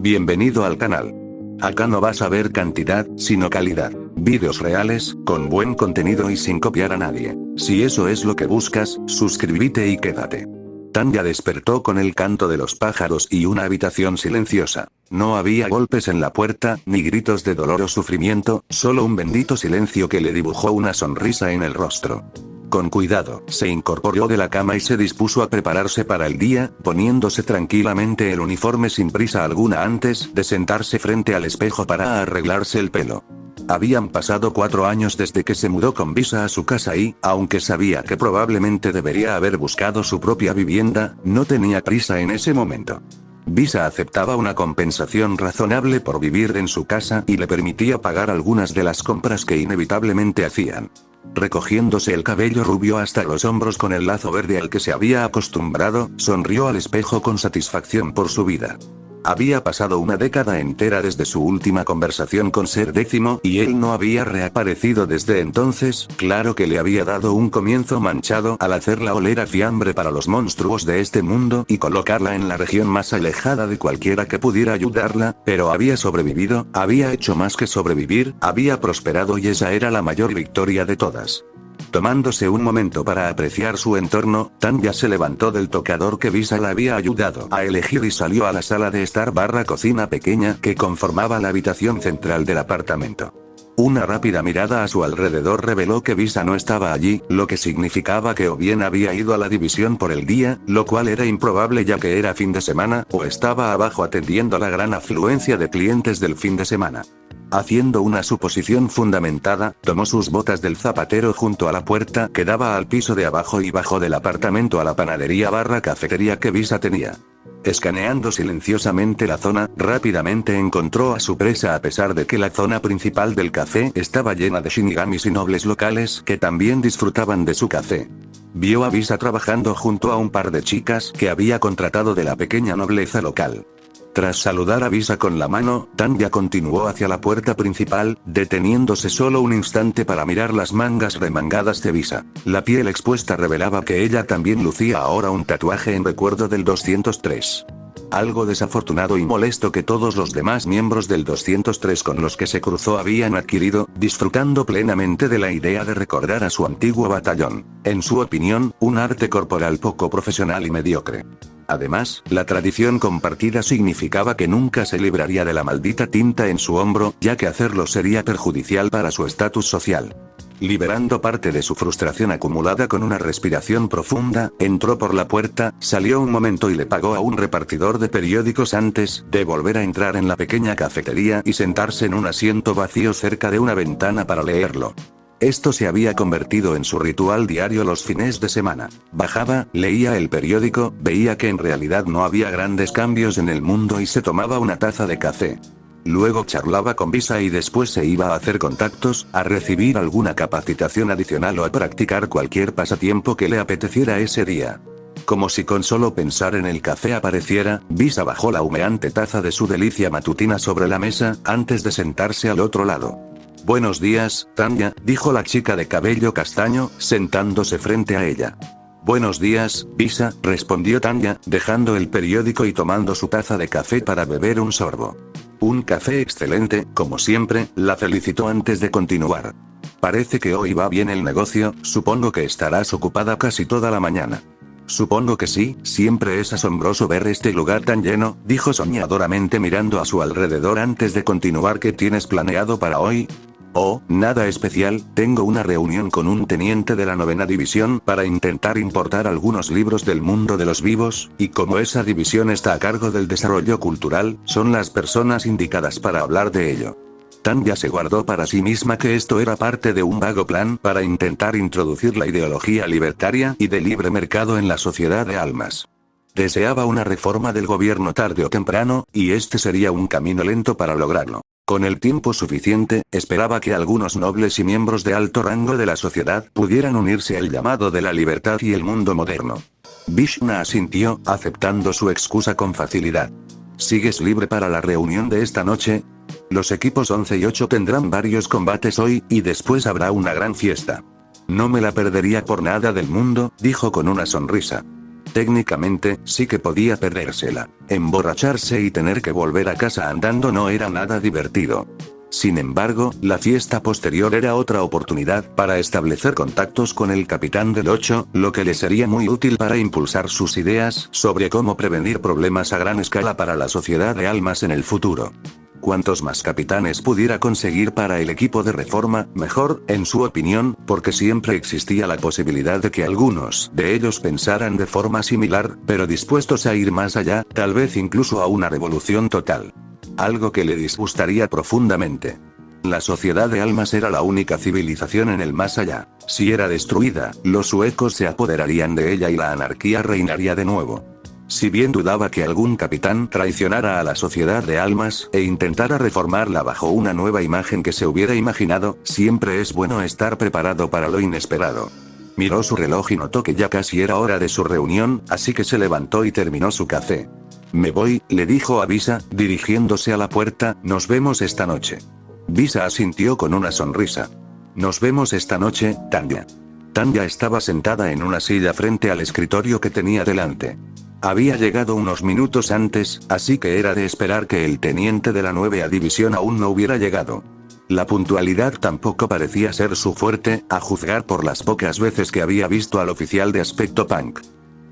Bienvenido al canal. Acá no vas a ver cantidad, sino calidad. Vídeos reales, con buen contenido y sin copiar a nadie. Si eso es lo que buscas, suscríbete y quédate. Tanya despertó con el canto de los pájaros y una habitación silenciosa. No había golpes en la puerta, ni gritos de dolor o sufrimiento, solo un bendito silencio que le dibujó una sonrisa en el rostro. Con cuidado, se incorporó de la cama y se dispuso a prepararse para el día, poniéndose tranquilamente el uniforme sin prisa alguna antes de sentarse frente al espejo para arreglarse el pelo. Habían pasado 4 años desde que se mudó con Visa a su casa y, aunque sabía que probablemente debería haber buscado su propia vivienda, no tenía prisa en ese momento. Visa aceptaba una compensación razonable por vivir en su casa y le permitía pagar algunas de las compras que inevitablemente hacían. Recogiéndose el cabello rubio hasta los hombros con el lazo verde al que se había acostumbrado, sonrió al espejo con satisfacción por su vida. Había pasado una década entera desde su última conversación con Ser Décimo, y él no había reaparecido desde entonces. Claro que le había dado un comienzo manchado al hacerla oler a fiambre para los monstruos de este mundo y colocarla en la región más alejada de cualquiera que pudiera ayudarla, pero había sobrevivido, había hecho más que sobrevivir, había prosperado y esa era la mayor victoria de todas. Tomándose un momento para apreciar su entorno, Tanya se levantó del tocador que Visa la había ayudado a elegir y salió a la sala de estar / cocina pequeña que conformaba la habitación central del apartamento. Una rápida mirada a su alrededor reveló que Visa no estaba allí, lo que significaba que o bien había ido a la división por el día, lo cual era improbable ya que era fin de semana, o estaba abajo atendiendo la gran afluencia de clientes del fin de semana. Haciendo una suposición fundamentada, tomó sus botas del zapatero junto a la puerta que daba al piso de abajo y bajó del apartamento a la panadería / cafetería que Visa tenía. Escaneando silenciosamente la zona, rápidamente encontró a su presa a pesar de que la zona principal del café estaba llena de shinigamis y nobles locales que también disfrutaban de su café. Vio a Visa trabajando junto a un par de chicas que había contratado de la pequeña nobleza local. Tras saludar a Visa con la mano, Tanya continuó hacia la puerta principal, deteniéndose solo un instante para mirar las mangas remangadas de Visa. La piel expuesta revelaba que ella también lucía ahora un tatuaje en recuerdo del 203. Algo desafortunado y molesto que todos los demás miembros del 203 con los que se cruzó habían adquirido, disfrutando plenamente de la idea de recordar a su antiguo batallón. En su opinión, un arte corporal poco profesional y mediocre. Además, la tradición compartida significaba que nunca se libraría de la maldita tinta en su hombro, ya que hacerlo sería perjudicial para su estatus social. Liberando parte de su frustración acumulada con una respiración profunda, entró por la puerta, salió un momento y le pagó a un repartidor de periódicos antes de volver a entrar en la pequeña cafetería y sentarse en un asiento vacío cerca de una ventana para leerlo. Esto se había convertido en su ritual diario los fines de semana. Bajaba, leía el periódico, veía que en realidad no había grandes cambios en el mundo y se tomaba una taza de café. Luego charlaba con Visa y después se iba a hacer contactos, a recibir alguna capacitación adicional o a practicar cualquier pasatiempo que le apeteciera ese día. Como si con solo pensar en el café apareciera, Visa bajó la humeante taza de su delicia matutina sobre la mesa, antes de sentarse al otro lado. «Buenos días, Tanya», dijo la chica de cabello castaño, sentándose frente a ella. «Buenos días, Visa», respondió Tanya, dejando el periódico y tomando su taza de café para beber un sorbo. «Un café excelente, como siempre», la felicitó antes de continuar. «Parece que hoy va bien el negocio, supongo que estarás ocupada casi toda la mañana». «Supongo que sí, siempre es asombroso ver este lugar tan lleno», dijo soñadoramente mirando a su alrededor antes de continuar. «¿Qué tienes planeado para hoy?» «Oh, nada especial, tengo una reunión con un teniente de la 9ª división para intentar importar algunos libros del mundo de los vivos, y como esa división está a cargo del desarrollo cultural, son las personas indicadas para hablar de ello». Tanya se guardó para sí misma que esto era parte de un vago plan para intentar introducir la ideología libertaria y de libre mercado en la sociedad de almas. Deseaba una reforma del gobierno tarde o temprano, y este sería un camino lento para lograrlo. Con el tiempo suficiente, esperaba que algunos nobles y miembros de alto rango de la sociedad pudieran unirse al llamado de la libertad y el mundo moderno. Vishna asintió, aceptando su excusa con facilidad. ¿Sigues libre para la reunión de esta noche? Los equipos 11 y 8 tendrán varios combates hoy, y después habrá una gran fiesta. No me la perdería por nada del mundo, dijo con una sonrisa. Técnicamente, sí que podía perdérsela. Emborracharse y tener que volver a casa andando no era nada divertido. Sin embargo, la fiesta posterior era otra oportunidad para establecer contactos con el capitán del 8, lo que le sería muy útil para impulsar sus ideas sobre cómo prevenir problemas a gran escala para la sociedad de almas en el futuro. Cuantos más capitanes pudiera conseguir para el equipo de reforma, mejor, en su opinión, porque siempre existía la posibilidad de que algunos de ellos pensaran de forma similar, pero dispuestos a ir más allá, tal vez incluso a una revolución total. Algo que le disgustaría profundamente. La sociedad de almas era la única civilización en el más allá. Si era destruida, los suecos se apoderarían de ella y la anarquía reinaría de nuevo. Si bien dudaba que algún capitán traicionara a la sociedad de almas e intentara reformarla bajo una nueva imagen que se hubiera imaginado, siempre es bueno estar preparado para lo inesperado. Miró su reloj y notó que ya casi era hora de su reunión, así que se levantó y terminó su café. Me voy, le dijo a Visa, dirigiéndose a la puerta, nos vemos esta noche. Visa asintió con una sonrisa. Nos vemos esta noche, Tanya. Tanya estaba sentada en una silla frente al escritorio que tenía delante. Había llegado unos minutos antes, así que era de esperar que el teniente de la 9ª división aún no hubiera llegado. La puntualidad tampoco parecía ser su fuerte, a juzgar por las pocas veces que había visto al oficial de aspecto punk.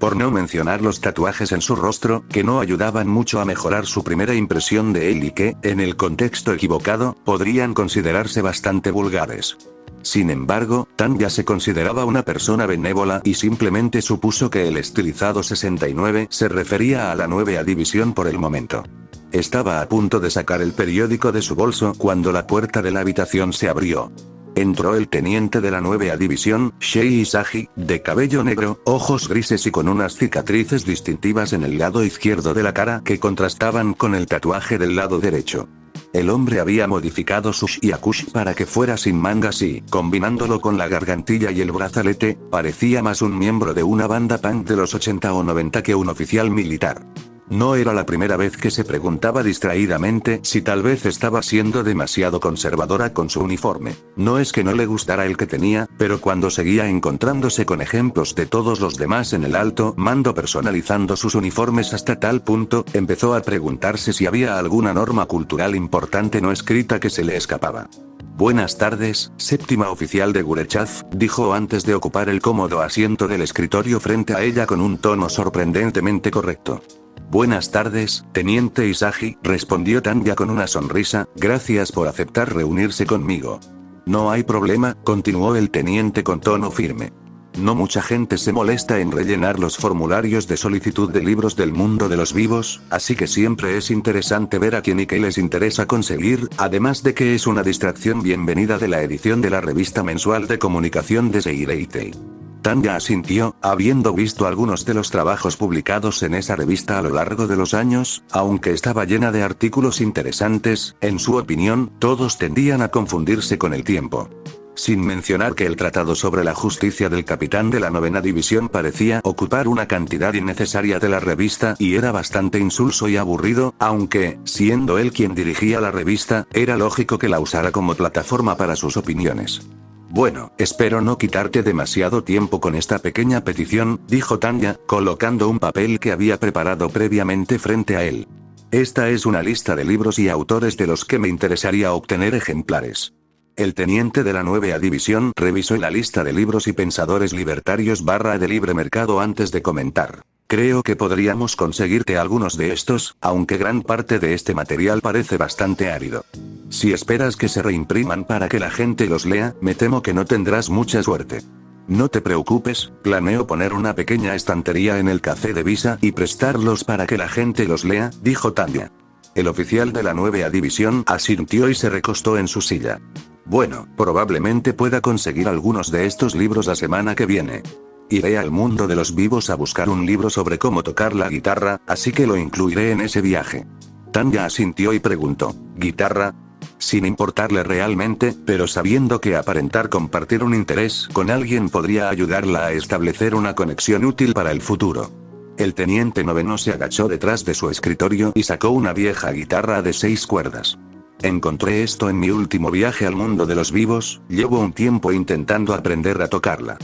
Por no mencionar los tatuajes en su rostro, que no ayudaban mucho a mejorar su primera impresión de él y que, en el contexto equivocado, podrían considerarse bastante vulgares. Sin embargo, Tanya se consideraba una persona benévola y simplemente supuso que el estilizado 69 se refería a la 9ª división por el momento. Estaba a punto de sacar el periódico de su bolso cuando la puerta de la habitación se abrió. Entró el teniente de la 9ª división, Shei Isagi, de cabello negro, ojos grises y con unas cicatrices distintivas en el lado izquierdo de la cara que contrastaban con el tatuaje del lado derecho. El hombre había modificado su shiakushi para que fuera sin mangas y, combinándolo con la gargantilla y el brazalete, parecía más un miembro de una banda punk de los 80 o 90 que un oficial militar. No era la primera vez que se preguntaba distraídamente si tal vez estaba siendo demasiado conservadora con su uniforme. No es que no le gustara el que tenía, pero cuando seguía encontrándose con ejemplos de todos los demás en el alto mando personalizando sus uniformes hasta tal punto, empezó a preguntarse si había alguna norma cultural importante no escrita que se le escapaba. Buenas tardes, séptima oficial de Gurechav, dijo antes de ocupar el cómodo asiento del escritorio frente a ella con un tono sorprendentemente correcto. Buenas tardes, teniente Isagi, respondió Tanya con una sonrisa, gracias por aceptar reunirse conmigo. No hay problema, continuó el teniente con tono firme. No mucha gente se molesta en rellenar los formularios de solicitud de libros del mundo de los vivos, así que siempre es interesante ver a quién y qué les interesa conseguir, además de que es una distracción bienvenida de la edición de la revista mensual de comunicación de Seireitei. Tanya asintió, habiendo visto algunos de los trabajos publicados en esa revista a lo largo de los años, aunque estaba llena de artículos interesantes, en su opinión, todos tendían a confundirse con el tiempo. Sin mencionar que el tratado sobre la justicia del capitán de la 9ª división parecía ocupar una cantidad innecesaria de la revista y era bastante insulso y aburrido, aunque, siendo él quien dirigía la revista, era lógico que la usara como plataforma para sus opiniones. Bueno, espero no quitarte demasiado tiempo con esta pequeña petición, dijo Tanya, colocando un papel que había preparado previamente frente a él. Esta es una lista de libros y autores de los que me interesaría obtener ejemplares. El teniente de la 9ª división revisó la lista de libros y pensadores libertarios de libre mercado antes de comentar. Creo que podríamos conseguirte algunos de estos, aunque gran parte de este material parece bastante árido. Si esperas que se reimpriman para que la gente los lea, me temo que no tendrás mucha suerte. No te preocupes, planeo poner una pequeña estantería en el café de Visa y prestarlos para que la gente los lea, dijo Tanya. El oficial de la 9ª división asintió y se recostó en su silla. Bueno, probablemente pueda conseguir algunos de estos libros la semana que viene. Iré al mundo de los vivos a buscar un libro sobre cómo tocar la guitarra, así que lo incluiré en ese viaje. Tanya asintió y preguntó, ¿guitarra? Sin importarle realmente, pero sabiendo que aparentar compartir un interés con alguien podría ayudarla a establecer una conexión útil para el futuro. El teniente noveno se agachó detrás de su escritorio y sacó una vieja guitarra de 6 cuerdas. Encontré esto en mi último viaje al mundo de los vivos, llevo un tiempo intentando aprender a tocarla.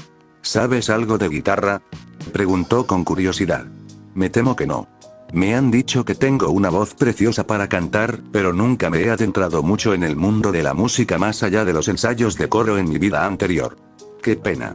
¿Sabes algo de guitarra? Preguntó con curiosidad. Me temo que no. Me han dicho que tengo una voz preciosa para cantar, pero nunca me he adentrado mucho en el mundo de la música más allá de los ensayos de coro en mi vida anterior. ¡Qué pena!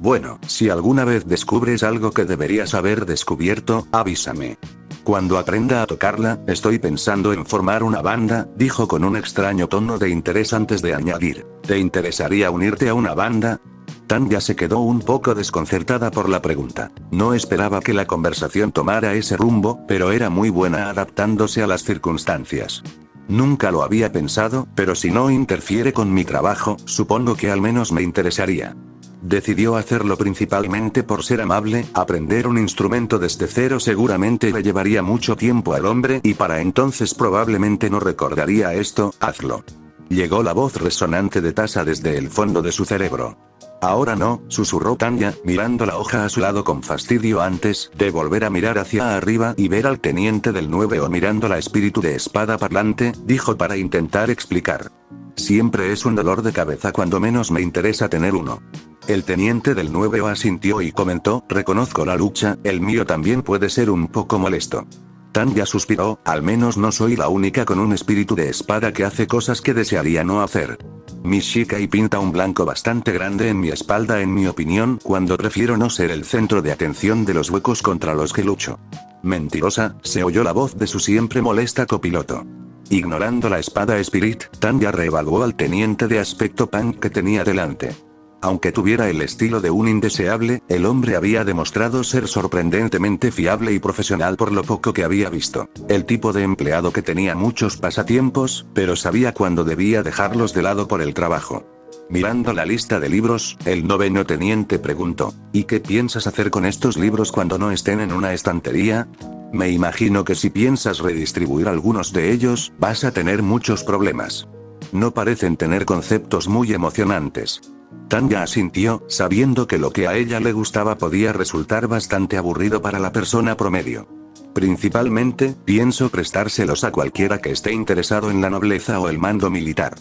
Bueno, si alguna vez descubres algo que deberías haber descubierto, avísame. Cuando aprenda a tocarla, estoy pensando en formar una banda, dijo con un extraño tono de interés antes de añadir. ¿Te interesaría unirte a una banda? Tanya se quedó un poco desconcertada por la pregunta. No esperaba que la conversación tomara ese rumbo, pero era muy buena adaptándose a las circunstancias. Nunca lo había pensado, pero si no interfiere con mi trabajo, supongo que al menos me interesaría. Decidió hacerlo principalmente por ser amable. Aprender un instrumento desde cero seguramente le llevaría mucho tiempo al hombre y para entonces probablemente no recordaría esto. Hazlo. Llegó la voz resonante de Tasa desde el fondo de su cerebro. Ahora no, susurró Tanya, mirando la hoja a su lado con fastidio antes de volver a mirar hacia arriba y ver al teniente del 9 o mirando la espíritu de espada parlante, dijo para intentar explicar. Siempre es un dolor de cabeza cuando menos me interesa tener uno. El teniente del 9 asintió y comentó, reconozco la lucha, el mío también puede ser un poco molesto. Tanya suspiró, al menos no soy la única con un espíritu de espada que hace cosas que desearía no hacer. Mi chica y pinta un blanco bastante grande en mi espalda en mi opinión, cuando prefiero no ser el centro de atención de los huecos contra los que lucho. Mentirosa, se oyó la voz de su siempre molesta copiloto. Ignorando la espada Spirit, Tanya reevaluó al teniente de aspecto punk que tenía delante. Aunque tuviera el estilo de un indeseable, el hombre había demostrado ser sorprendentemente fiable y profesional por lo poco que había visto. El tipo de empleado que tenía muchos pasatiempos, pero sabía cuándo debía dejarlos de lado por el trabajo. Mirando la lista de libros, el 9º teniente preguntó, ¿y qué piensas hacer con estos libros cuando no estén en una estantería? Me imagino que si piensas redistribuir algunos de ellos, vas a tener muchos problemas. No parecen tener conceptos muy emocionantes. Tanya asintió, sabiendo que lo que a ella le gustaba podía resultar bastante aburrido para la persona promedio. Principalmente, pienso prestárselos a cualquiera que esté interesado en la nobleza o el mando militar.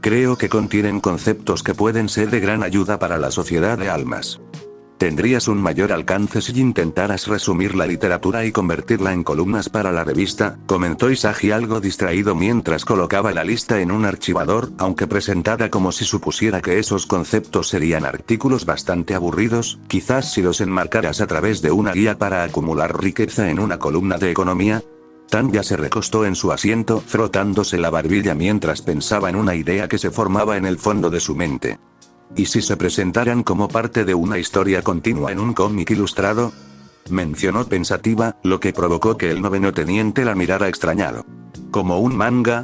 Creo que contienen conceptos que pueden ser de gran ayuda para la sociedad de almas. Tendrías un mayor alcance si intentaras resumir la literatura y convertirla en columnas para la revista, comentó Isagi algo distraído mientras colocaba la lista en un archivador, aunque presentada como si supusiera que esos conceptos serían artículos bastante aburridos, quizás si los enmarcaras a través de una guía para acumular riqueza en una columna de economía. Tanya se recostó en su asiento, frotándose la barbilla mientras pensaba en una idea que se formaba en el fondo de su mente. ¿Y si se presentaran como parte de una historia continua en un cómic ilustrado? Mencionó pensativa, lo que provocó que el 9º teniente la mirara extrañado. ¿Como un manga?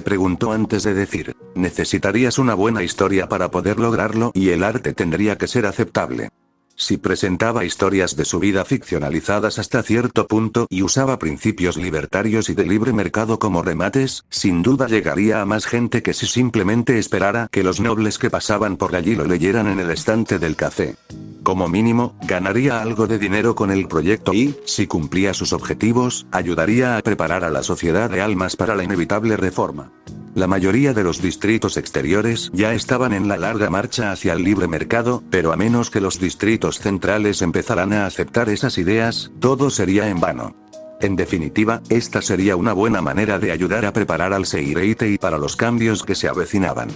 Preguntó antes de decir, necesitarías una buena historia para poder lograrlo y el arte tendría que ser aceptable. Si presentaba historias de su vida ficcionalizadas hasta cierto punto y usaba principios libertarios y de libre mercado como remates, sin duda llegaría a más gente que si simplemente esperara que los nobles que pasaban por allí lo leyeran en el estante del café. Como mínimo, ganaría algo de dinero con el proyecto y, si cumplía sus objetivos, ayudaría a preparar a la sociedad de almas para la inevitable reforma. La mayoría de los distritos exteriores ya estaban en la larga marcha hacia el libre mercado, pero a menos que los distritos centrales empezaran a aceptar esas ideas, todo sería en vano. En definitiva, esta sería una buena manera de ayudar a preparar al Seireite y para los cambios que se avecinaban.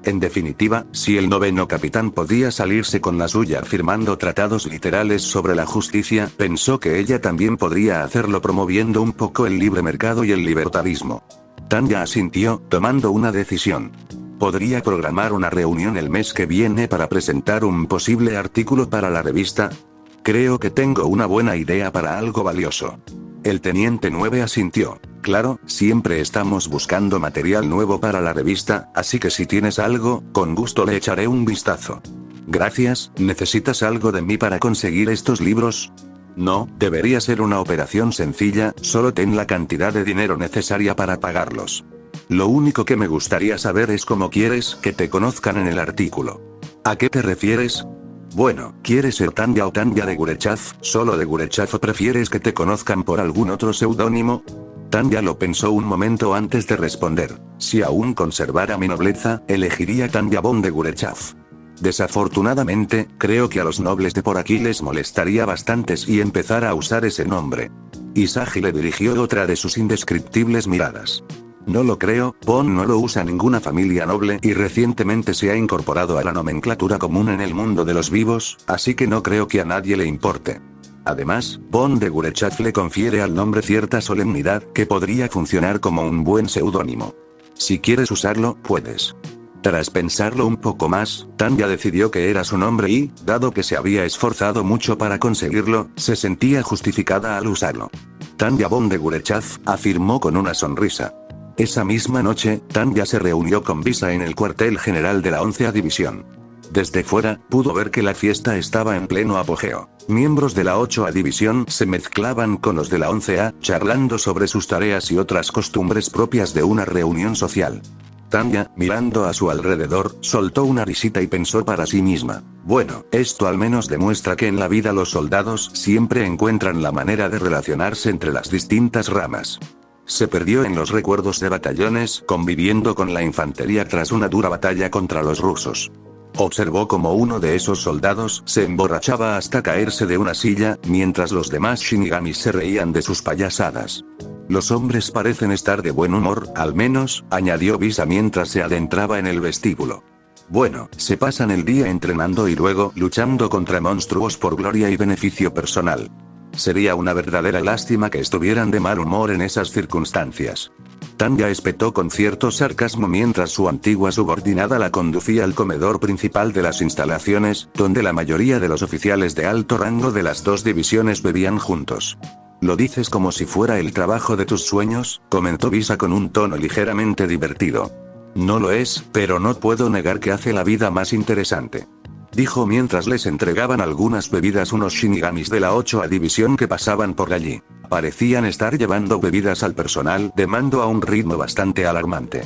En definitiva, si el 9º capitán podía salirse con la suya firmando tratados literales sobre la justicia, pensó que ella también podría hacerlo promoviendo un poco el libre mercado y el libertarismo. Tanya asintió, tomando una decisión. ¿Podría programar una reunión el mes que viene para presentar un posible artículo para la revista? Creo que tengo una buena idea para algo valioso. El teniente 9 asintió. Claro, siempre estamos buscando material nuevo para la revista, así que si tienes algo, con gusto le echaré un vistazo. Gracias, ¿necesitas algo de mí para conseguir estos libros? No, debería ser una operación sencilla, solo ten la cantidad de dinero necesaria para pagarlos. Lo único que me gustaría saber es cómo quieres que te conozcan en el artículo. ¿A qué te refieres? Bueno, ¿quieres ser Tanya o Tanya de Gurechaf, solo de Gurechaf o prefieres que te conozcan por algún otro seudónimo? Tanya lo pensó un momento antes de responder. Si aún conservara mi nobleza, elegiría Tanya von de Gurechaf. Desafortunadamente, creo que a los nobles de por aquí les molestaría bastante si empezara a usar ese nombre. Isagi le dirigió otra de sus indescriptibles miradas. No lo creo, Bon no lo usa ninguna familia noble y recientemente se ha incorporado a la nomenclatura común en el mundo de los vivos, así que no creo que a nadie le importe. Además, Bon de Gurechaf le confiere al nombre cierta solemnidad que podría funcionar como un buen seudónimo. Si quieres usarlo, puedes. Tras pensarlo un poco más, Tanya decidió que era su nombre y, dado que se había esforzado mucho para conseguirlo, se sentía justificada al usarlo. Tanya Bon de Gurechaf, afirmó con una sonrisa. Esa misma noche, Tanya se reunió con Visa en el cuartel general de la 11ª División. Desde fuera, pudo ver que la fiesta estaba en pleno apogeo. Miembros de la 8ª División se mezclaban con los de la 11A, charlando sobre sus tareas y otras costumbres propias de una reunión social. Tanya, mirando a su alrededor, soltó una risita y pensó para sí misma. Bueno, esto al menos demuestra que en la vida los soldados siempre encuentran la manera de relacionarse entre las distintas ramas. Se perdió en los recuerdos de batallones, conviviendo con la infantería tras una dura batalla contra los rusos. Observó como uno de esos soldados se emborrachaba hasta caerse de una silla, mientras los demás shinigamis se reían de sus payasadas. Los hombres parecen estar de buen humor, al menos, añadió Visa mientras se adentraba en el vestíbulo. Bueno, se pasan el día entrenando y luego luchando contra monstruos por gloria y beneficio personal. Sería una verdadera lástima que estuvieran de mal humor en esas circunstancias. Tanya espetó con cierto sarcasmo mientras su antigua subordinada la conducía al comedor principal de las instalaciones, donde la mayoría de los oficiales de alto rango de las dos divisiones bebían juntos. «Lo dices como si fuera el trabajo de tus sueños», comentó Visa con un tono ligeramente divertido. «No lo es, pero no puedo negar que hace la vida más interesante», dijo mientras les entregaban algunas bebidas unos shinigamis de la 8ª División que pasaban por allí. Parecían estar llevando bebidas al personal de mando a un ritmo bastante alarmante.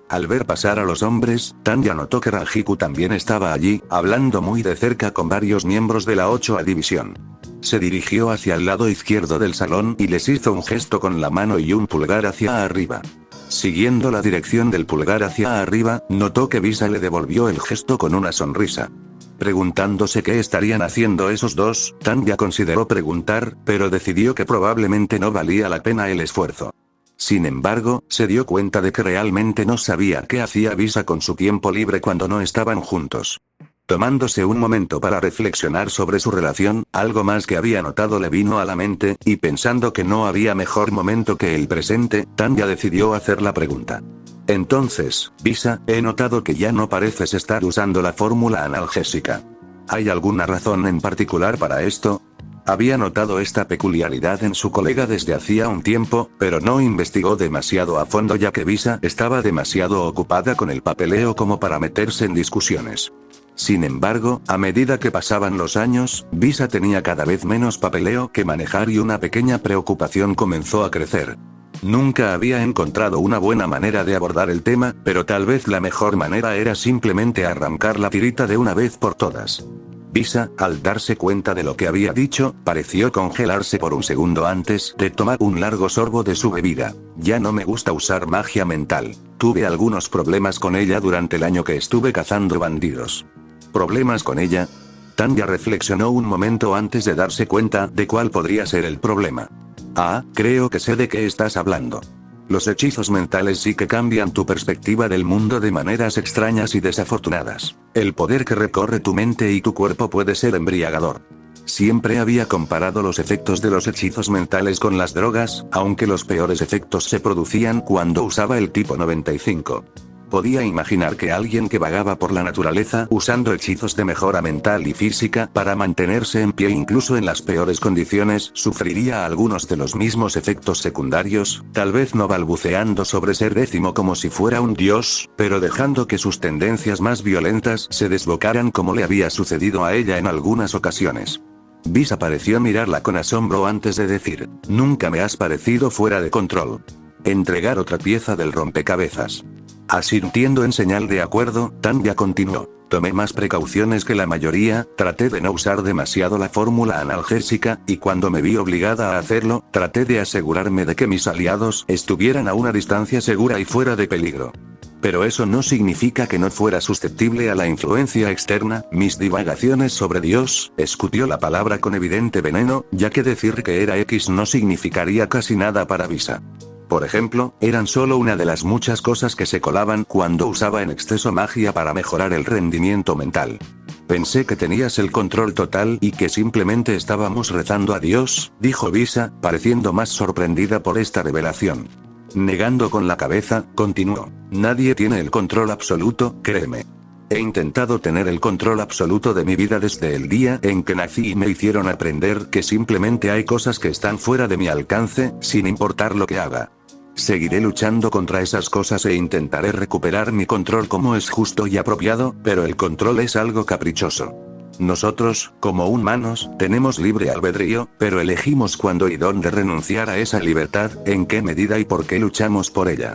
Al ver pasar a los hombres, Tanya notó que Rajiku también estaba allí, hablando muy de cerca con varios miembros de la 8ª División. Se dirigió hacia el lado izquierdo del salón y les hizo un gesto con la mano y un pulgar hacia arriba. Siguiendo la dirección del pulgar hacia arriba, notó que Visa le devolvió el gesto con una sonrisa. Preguntándose qué estarían haciendo esos dos, Tanya consideró preguntar, pero decidió que probablemente no valía la pena el esfuerzo. Sin embargo, se dio cuenta de que realmente no sabía qué hacía Visa con su tiempo libre cuando no estaban juntos. Tomándose un momento para reflexionar sobre su relación, algo más que había notado le vino a la mente, y pensando que no había mejor momento que el presente, Tanya decidió hacer la pregunta. Entonces, Visa, he notado que ya no pareces estar usando la fórmula analgésica. ¿Hay alguna razón en particular para esto? Había notado esta peculiaridad en su colega desde hacía un tiempo, pero no investigó demasiado a fondo ya que Visa estaba demasiado ocupada con el papeleo como para meterse en discusiones. Sin embargo, a medida que pasaban los años, Visa tenía cada vez menos papeleo que manejar y una pequeña preocupación comenzó a crecer. Nunca había encontrado una buena manera de abordar el tema, pero tal vez la mejor manera era simplemente arrancar la tirita de una vez por todas. Visa, al darse cuenta de lo que había dicho, pareció congelarse por un segundo antes de tomar un largo sorbo de su bebida. Ya no me gusta usar magia mental. Tuve algunos problemas con ella durante el año que estuve cazando bandidos. ¿Problemas con ella? Tanya reflexionó un momento antes de darse cuenta de cuál podría ser el problema. Ah, creo que sé de qué estás hablando. Los hechizos mentales sí que cambian tu perspectiva del mundo de maneras extrañas y desafortunadas. El poder que recorre tu mente y tu cuerpo puede ser embriagador. Siempre había comparado los efectos de los hechizos mentales con las drogas, aunque los peores efectos se producían cuando usaba el tipo 95. Podía imaginar que alguien que vagaba por la naturaleza usando hechizos de mejora mental y física para mantenerse en pie incluso en las peores condiciones sufriría algunos de los mismos efectos secundarios, tal vez no balbuceando sobre ser décimo como si fuera un dios, pero dejando que sus tendencias más violentas se desbocaran como le había sucedido a ella en algunas ocasiones. Visa pareció mirarla con asombro antes de decir, nunca me has parecido fuera de control. Entregar otra pieza del rompecabezas. Asintiendo en señal de acuerdo, Tanya continuó. Tomé más precauciones que la mayoría, traté de no usar demasiado la fórmula analgésica, y cuando me vi obligada a hacerlo, traté de asegurarme de que mis aliados estuvieran a una distancia segura y fuera de peligro. Pero eso no significa que no fuera susceptible a la influencia externa. Mis divagaciones sobre Dios, escutió la palabra con evidente veneno, ya que decir que era X no significaría casi nada para Visa. Por ejemplo, eran solo una de las muchas cosas que se colaban cuando usaba en exceso magia para mejorar el rendimiento mental. Pensé que tenías el control total y que simplemente estábamos rezando a Dios, dijo Visa, pareciendo más sorprendida por esta revelación. Negando con la cabeza, continuó. Nadie tiene el control absoluto, créeme. He intentado tener el control absoluto de mi vida desde el día en que nací y me hicieron aprender que simplemente hay cosas que están fuera de mi alcance, sin importar lo que haga. Seguiré luchando contra esas cosas e intentaré recuperar mi control como es justo y apropiado, pero el control es algo caprichoso. Nosotros, como humanos, tenemos libre albedrío, pero elegimos cuándo y dónde renunciar a esa libertad, en qué medida y por qué luchamos por ella.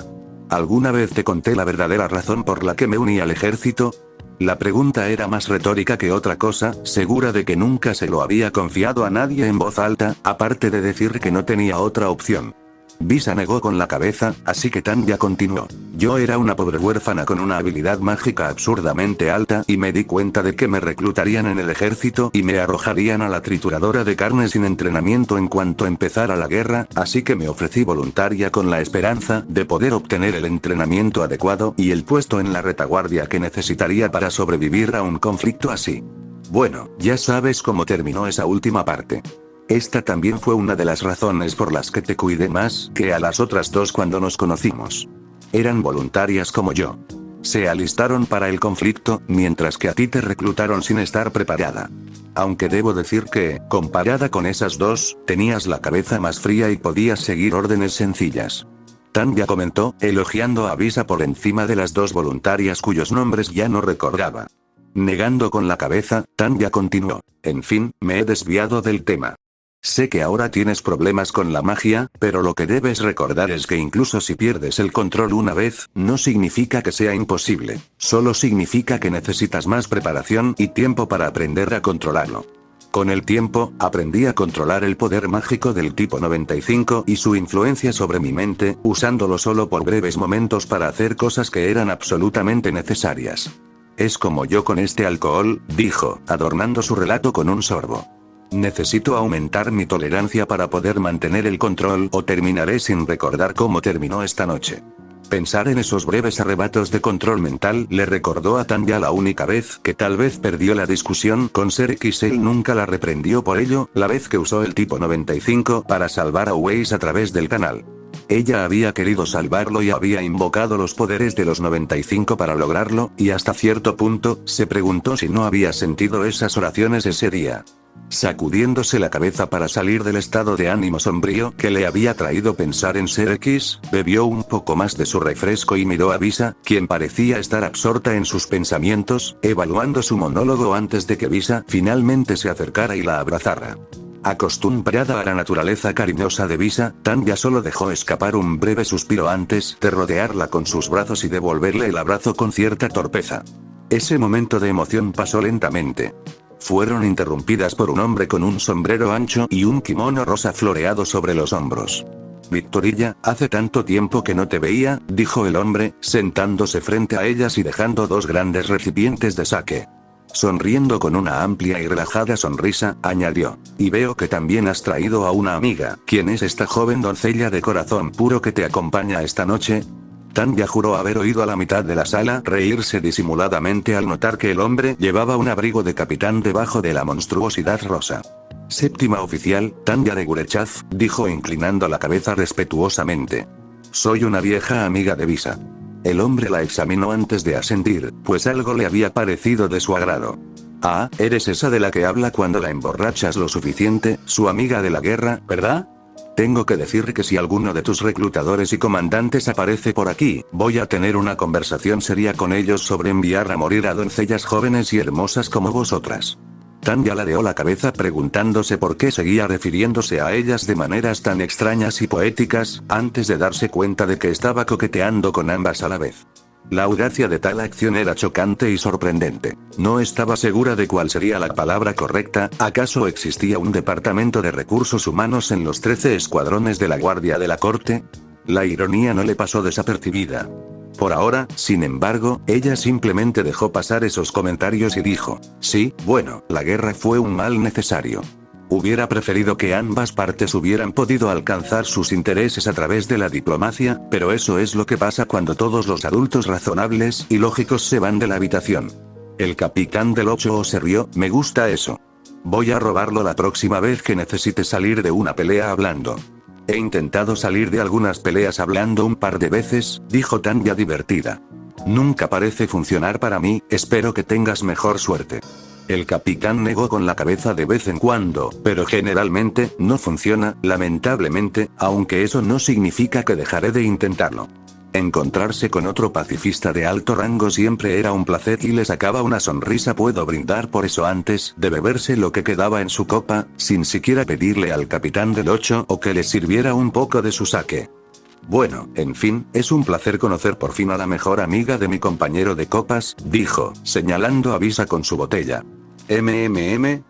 ¿Alguna vez te conté la verdadera razón por la que me uní al ejército? La pregunta era más retórica que otra cosa, segura de que nunca se lo había confiado a nadie en voz alta, aparte de decir que no tenía otra opción. Visa negó con la cabeza, así que Tanya continuó. Yo era una pobre huérfana con una habilidad mágica absurdamente alta y me di cuenta de que me reclutarían en el ejército y me arrojarían a la trituradora de carne sin entrenamiento en cuanto empezara la guerra, así que me ofrecí voluntaria con la esperanza de poder obtener el entrenamiento adecuado y el puesto en la retaguardia que necesitaría para sobrevivir a un conflicto así. Bueno, ya sabes cómo terminó esa última parte. Esta también fue una de las razones por las que te cuidé más que a las otras dos cuando nos conocimos. Eran voluntarias como yo. Se alistaron para el conflicto, mientras que a ti te reclutaron sin estar preparada. Aunque debo decir que, comparada con esas dos, tenías la cabeza más fría y podías seguir órdenes sencillas. Tanya comentó, elogiando a Visa por encima de las dos voluntarias cuyos nombres ya no recordaba. Negando con la cabeza, Tanya continuó. En fin, me he desviado del tema. Sé que ahora tienes problemas con la magia, pero lo que debes recordar es que incluso si pierdes el control una vez, no significa que sea imposible. Solo significa que necesitas más preparación y tiempo para aprender a controlarlo. Con el tiempo, aprendí a controlar el poder mágico del tipo 95 y su influencia sobre mi mente, usándolo solo por breves momentos para hacer cosas que eran absolutamente necesarias. Es como yo con este alcohol, dijo, adornando su relato con un sorbo. Necesito aumentar mi tolerancia para poder mantener el control o terminaré sin recordar cómo terminó esta noche. Pensar en esos breves arrebatos de control mental le recordó a Tanya la única vez que tal vez perdió la discusión con Ser X. Él nunca la reprendió por ello, la vez que usó el tipo 95 para salvar a Weiss a través del canal. Ella había querido salvarlo y había invocado los poderes de los 95 para lograrlo, y hasta cierto punto, se preguntó si no había sentido esas oraciones ese día. Sacudiéndose la cabeza para salir del estado de ánimo sombrío que le había traído pensar en Ser X, bebió un poco más de su refresco y miró a Visa, quien parecía estar absorta en sus pensamientos, evaluando su monólogo antes de que Visa finalmente se acercara y la abrazara. Acostumbrada a la naturaleza cariñosa de Visa, Tanya solo dejó escapar un breve suspiro antes de rodearla con sus brazos y devolverle el abrazo con cierta torpeza. Ese momento de emoción pasó lentamente. Fueron interrumpidas por un hombre con un sombrero ancho y un kimono rosa floreado sobre los hombros. Victorilla, hace tanto tiempo que no te veía, dijo el hombre, sentándose frente a ellas y dejando dos grandes recipientes de sake. Sonriendo con una amplia y relajada sonrisa, añadió. Y veo que también has traído a una amiga. ¿Quién es esta joven doncella de corazón puro que te acompaña esta noche? Tanya juró haber oído a la mitad de la sala reírse disimuladamente al notar que el hombre llevaba un abrigo de capitán debajo de la monstruosidad rosa. Séptima oficial, Tanya de Gurechaz, dijo inclinando la cabeza respetuosamente. Soy una vieja amiga de Visa. El hombre la examinó antes de asentir, pues algo le había parecido de su agrado. Ah, eres esa de la que habla cuando la emborrachas lo suficiente, su amiga de la guerra, ¿verdad? Tengo que decir que si alguno de tus reclutadores y comandantes aparece por aquí, voy a tener una conversación seria con ellos sobre enviar a morir a doncellas jóvenes y hermosas como vosotras. Tanya ladeó la cabeza preguntándose por qué seguía refiriéndose a ellas de maneras tan extrañas y poéticas, antes de darse cuenta de que estaba coqueteando con ambas a la vez. La audacia de tal acción era chocante y sorprendente. No estaba segura de cuál sería la palabra correcta. ¿Acaso existía un departamento de recursos humanos en los 13 escuadrones de la Guardia de la Corte? La ironía no le pasó desapercibida. Por ahora, sin embargo, ella simplemente dejó pasar esos comentarios y dijo, sí, bueno, la guerra fue un mal necesario. Hubiera preferido que ambas partes hubieran podido alcanzar sus intereses a través de la diplomacia, pero eso es lo que pasa cuando todos los adultos razonables y lógicos se van de la habitación. El capitán del 8 se rió, me gusta eso. Voy a robarlo la próxima vez que necesite salir de una pelea hablando. He intentado salir de algunas peleas hablando un par de veces, dijo Tanya divertida. Nunca parece funcionar para mí, espero que tengas mejor suerte. El capitán negó con la cabeza de vez en cuando, pero generalmente, no funciona, lamentablemente, aunque eso no significa que dejaré de intentarlo. Encontrarse con otro pacifista de alto rango siempre era un placer y le sacaba una sonrisa. Puedo brindar por eso antes de beberse lo que quedaba en su copa, sin siquiera pedirle al capitán del 8 o que le sirviera un poco de su sake. Bueno, en fin, es un placer conocer por fin a la mejor amiga de mi compañero de copas, dijo, señalando a Visa con su botella.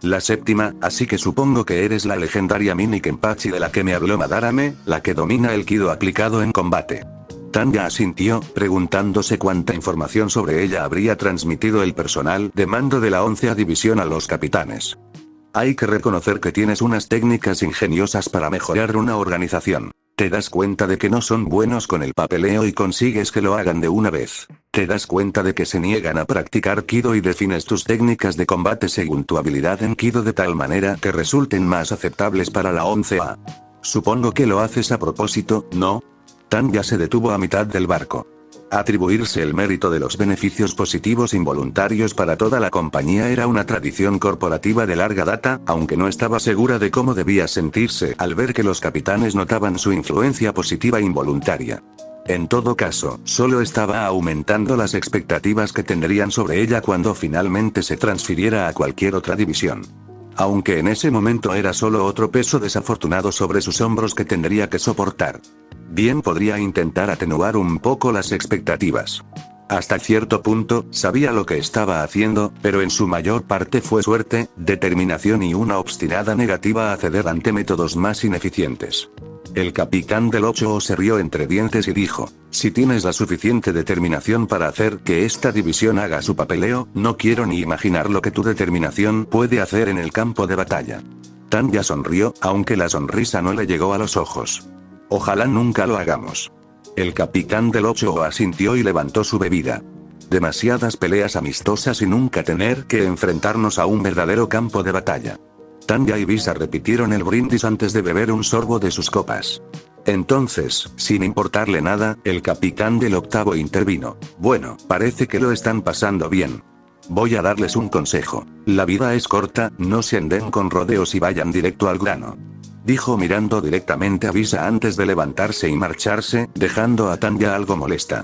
La séptima, así que supongo que eres la legendaria Mini Kenpachi de la que me habló Madarame, la que domina el Kido aplicado en combate. Tanya asintió, preguntándose cuánta información sobre ella habría transmitido el personal de mando de la 11ª división a los capitanes. Hay que reconocer que tienes unas técnicas ingeniosas para mejorar una organización. Te das cuenta de que no son buenos con el papeleo y consigues que lo hagan de una vez. Te das cuenta de que se niegan a practicar Kido y defines tus técnicas de combate según tu habilidad en Kido de tal manera que resulten más aceptables para la 11A. Supongo que lo haces a propósito, ¿no? Tanya se detuvo a mitad del barco. Atribuirse el mérito de los beneficios positivos involuntarios para toda la compañía era una tradición corporativa de larga data, aunque no estaba segura de cómo debía sentirse al ver que los capitanes notaban su influencia positiva involuntaria. En todo caso, solo estaba aumentando las expectativas que tendrían sobre ella cuando finalmente se transfiriera a cualquier otra división. Aunque en ese momento era solo otro peso desafortunado sobre sus hombros que tendría que soportar. Bien, podría intentar atenuar un poco las expectativas. Hasta cierto punto, sabía lo que estaba haciendo, pero en su mayor parte fue suerte, determinación y una obstinada negativa a ceder ante métodos más ineficientes. El capitán del 8 se rió entre dientes y dijo, si tienes la suficiente determinación para hacer que esta división haga su papeleo, no quiero ni imaginar lo que tu determinación puede hacer en el campo de batalla. Tanya sonrió, aunque la sonrisa no le llegó a los ojos. Ojalá nunca lo hagamos. El capitán del 8 asintió y levantó su bebida. Demasiadas peleas amistosas y nunca tener que enfrentarnos a un verdadero campo de batalla. Tanya y Visa repitieron el brindis antes de beber un sorbo de sus copas. Entonces, sin importarle nada, el capitán del 8 intervino. Bueno, parece que lo están pasando bien. Voy a darles un consejo. La vida es corta, no se anden con rodeos y vayan directo al grano. Dijo mirando directamente a Visa antes de levantarse y marcharse, dejando a Tanya algo molesta.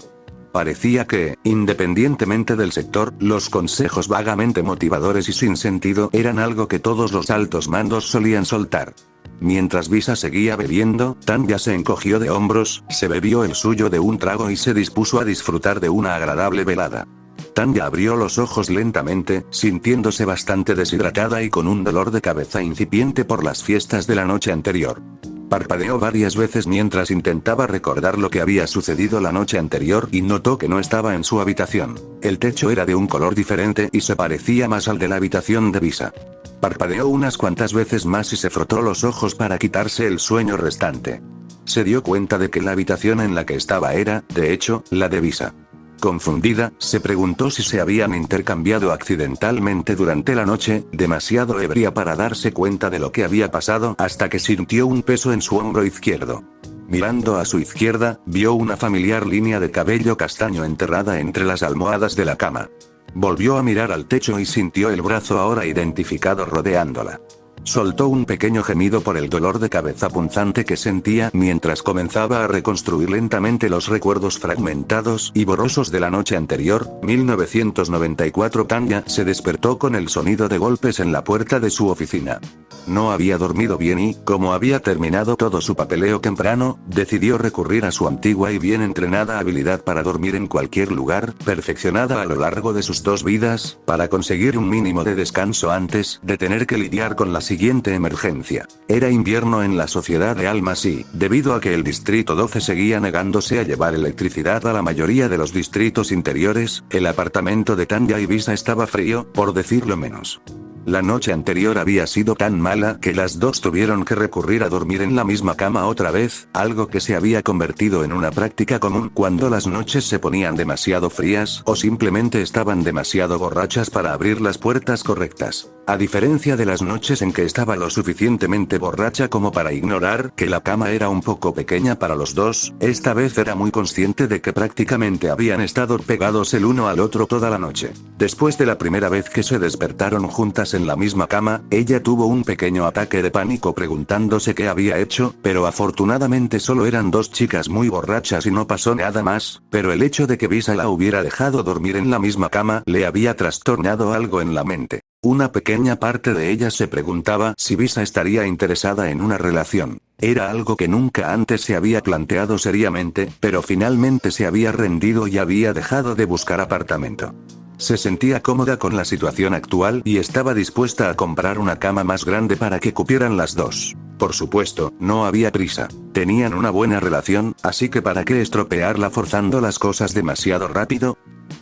Parecía que, independientemente del sector, los consejos vagamente motivadores y sin sentido eran algo que todos los altos mandos solían soltar. Mientras Visa seguía bebiendo, Tanya se encogió de hombros, se bebió el suyo de un trago y se dispuso a disfrutar de una agradable velada. Tanya abrió los ojos lentamente, sintiéndose bastante deshidratada y con un dolor de cabeza incipiente por las fiestas de la noche anterior. Parpadeó varias veces mientras intentaba recordar lo que había sucedido la noche anterior y notó que no estaba en su habitación. El techo era de un color diferente y se parecía más al de la habitación de Visa. Parpadeó unas cuantas veces más y se frotó los ojos para quitarse el sueño restante. Se dio cuenta de que la habitación en la que estaba era, de hecho, la de Visa. Confundida, se preguntó si se habían intercambiado accidentalmente durante la noche, demasiado ebria para darse cuenta de lo que había pasado, hasta que sintió un peso en su hombro izquierdo. Mirando a su izquierda, vio una familiar línea de cabello castaño enterrada entre las almohadas de la cama. Volvió a mirar al techo y sintió el brazo ahora identificado rodeándola. Soltó un pequeño gemido por el dolor de cabeza punzante que sentía mientras comenzaba a reconstruir lentamente los recuerdos fragmentados y borrosos de la noche anterior. 1994. Tanya se despertó con el sonido de golpes en la puerta de su oficina. No había dormido bien y, como había terminado todo su papeleo temprano, decidió recurrir a su antigua y bien entrenada habilidad para dormir en cualquier lugar, perfeccionada a lo largo de sus 2 vidas, para conseguir un mínimo de descanso antes de tener que lidiar con la siguiente siguiente emergencia. Era invierno en la sociedad de almas y, debido a que el distrito 12 seguía negándose a llevar electricidad a la mayoría de los distritos interiores, el apartamento de Tanya y Visa estaba frío, por decirlo menos. La noche anterior había sido tan mala que las dos tuvieron que recurrir a dormir en la misma cama otra vez, algo que se había convertido en una práctica común cuando las noches se ponían demasiado frías o simplemente estaban demasiado borrachas para abrir las puertas correctas. A diferencia de las noches en que estaba lo suficientemente borracha como para ignorar que la cama era un poco pequeña para los dos, esta vez era muy consciente de que prácticamente habían estado pegados el uno al otro toda la noche. Después de la primera vez que se despertaron juntas en la misma cama, ella tuvo un pequeño ataque de pánico preguntándose qué había hecho, pero afortunadamente solo eran dos chicas muy borrachas y no pasó nada más, pero el hecho de que Visa la hubiera dejado dormir en la misma cama le había trastornado algo en la mente. Una pequeña parte de ella se preguntaba si Visa estaría interesada en una relación. Era algo que nunca antes se había planteado seriamente, pero finalmente se había rendido y había dejado de buscar apartamento. Se sentía cómoda con la situación actual y estaba dispuesta a comprar una cama más grande para que cupieran las dos. Por supuesto, no había prisa. Tenían una buena relación, así que ¿para qué estropearla forzando las cosas demasiado rápido?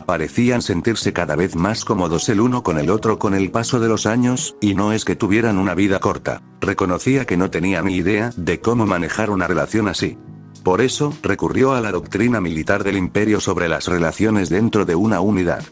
Parecían sentirse cada vez más cómodos el uno con el otro con el paso de los años, y no es que tuvieran una vida corta. Reconocía que no tenía ni idea de cómo manejar una relación así. Por eso, recurrió a la doctrina militar del imperio sobre las relaciones dentro de una unidad.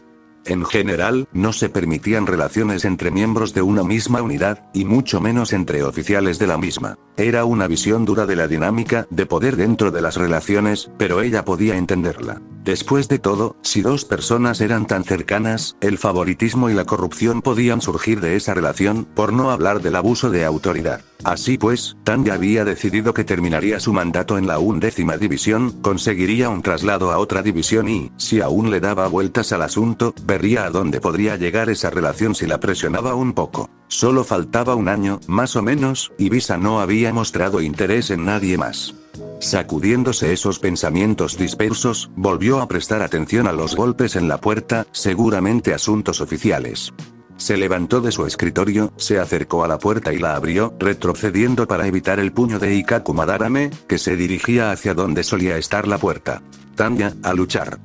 En general, no se permitían relaciones entre miembros de una misma unidad, y mucho menos entre oficiales de la misma. Era una visión dura de la dinámica de poder dentro de las relaciones, pero ella podía entenderla. Después de todo, si dos personas eran tan cercanas, el favoritismo y la corrupción podían surgir de esa relación, por no hablar del abuso de autoridad. Así pues, Tanya había decidido que terminaría su mandato en la 11ª división, conseguiría un traslado a otra división y, si aún le daba vueltas al asunto, vería a dónde podría llegar esa relación si la presionaba un poco. Solo faltaba un año, más o menos, y Visa no había mostrado interés en nadie más. Sacudiéndose esos pensamientos dispersos, volvió a prestar atención a los golpes en la puerta, seguramente asuntos oficiales. Se levantó de su escritorio, se acercó a la puerta y la abrió, retrocediendo para evitar el puño de Ikaku Madarame, que se dirigía hacia donde solía estar la puerta. Tanya, a luchar.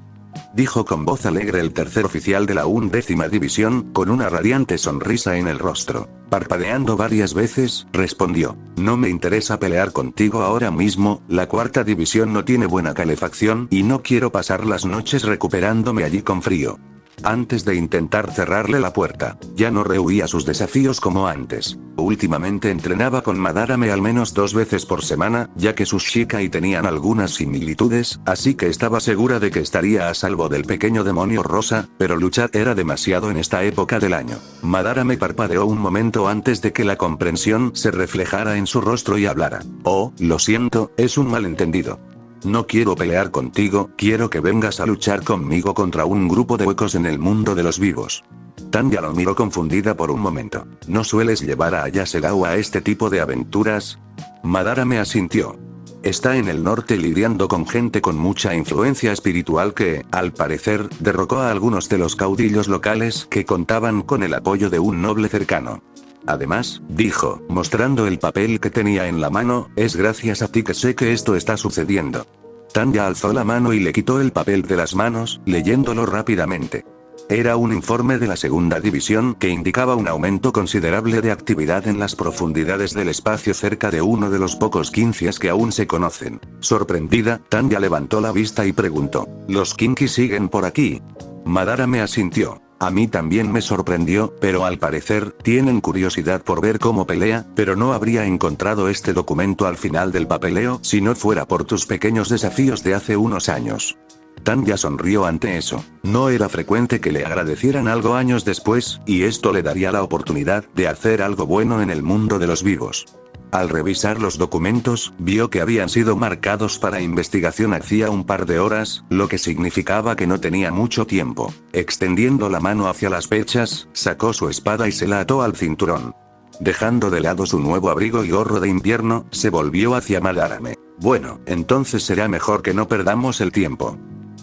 Dijo con voz alegre el tercer oficial de la 11ª división, con una radiante sonrisa en el rostro. Parpadeando varias veces, respondió: no me interesa pelear contigo ahora mismo, la 4ª división no tiene buena calefacción y no quiero pasar las noches recuperándome allí con frío. Antes de intentar cerrarle la puerta, ya no rehuía sus desafíos como antes. Últimamente entrenaba con Madarame al menos 2 veces por semana, ya que sus Shikai tenían algunas similitudes, así que estaba segura de que estaría a salvo del pequeño demonio rosa, pero luchar era demasiado en esta época del año. Madarame parpadeó un momento antes de que la comprensión se reflejara en su rostro y hablara. Oh, lo siento, es un malentendido. No quiero pelear contigo, quiero que vengas a luchar conmigo contra un grupo de huecos en el mundo de los vivos. Tanya lo miró confundida por un momento. ¿No sueles llevar a Ayasegawa a este tipo de aventuras? Madarame asintió. Está en el norte lidiando con gente con mucha influencia espiritual que, al parecer, derrocó a algunos de los caudillos locales que contaban con el apoyo de un noble cercano. Además, dijo, mostrando el papel que tenía en la mano, es gracias a ti que sé que esto está sucediendo. Tanya alzó la mano y le quitó el papel de las manos, leyéndolo rápidamente. Era un informe de la 2ª división que indicaba un aumento considerable de actividad en las profundidades del espacio cerca de uno de los pocos Kinkies que aún se conocen. Sorprendida, Tanya levantó la vista y preguntó, ¿los Kinkies siguen por aquí? Madarame asintió. A mí también me sorprendió, pero al parecer, tienen curiosidad por ver cómo pelea, pero no habría encontrado este documento al final del papeleo si no fuera por tus pequeños desafíos de hace unos años. Tanya sonrió ante eso. No era frecuente que le agradecieran algo años después, y esto le daría la oportunidad de hacer algo bueno en el mundo de los vivos. Al revisar los documentos, vio que habían sido marcados para investigación hacía un par de horas, lo que significaba que no tenía mucho tiempo. Extendiendo la mano hacia las pechas, sacó su espada y se la ató al cinturón. Dejando de lado su nuevo abrigo y gorro de invierno, se volvió hacia Madarame. Bueno, entonces será mejor que no perdamos el tiempo.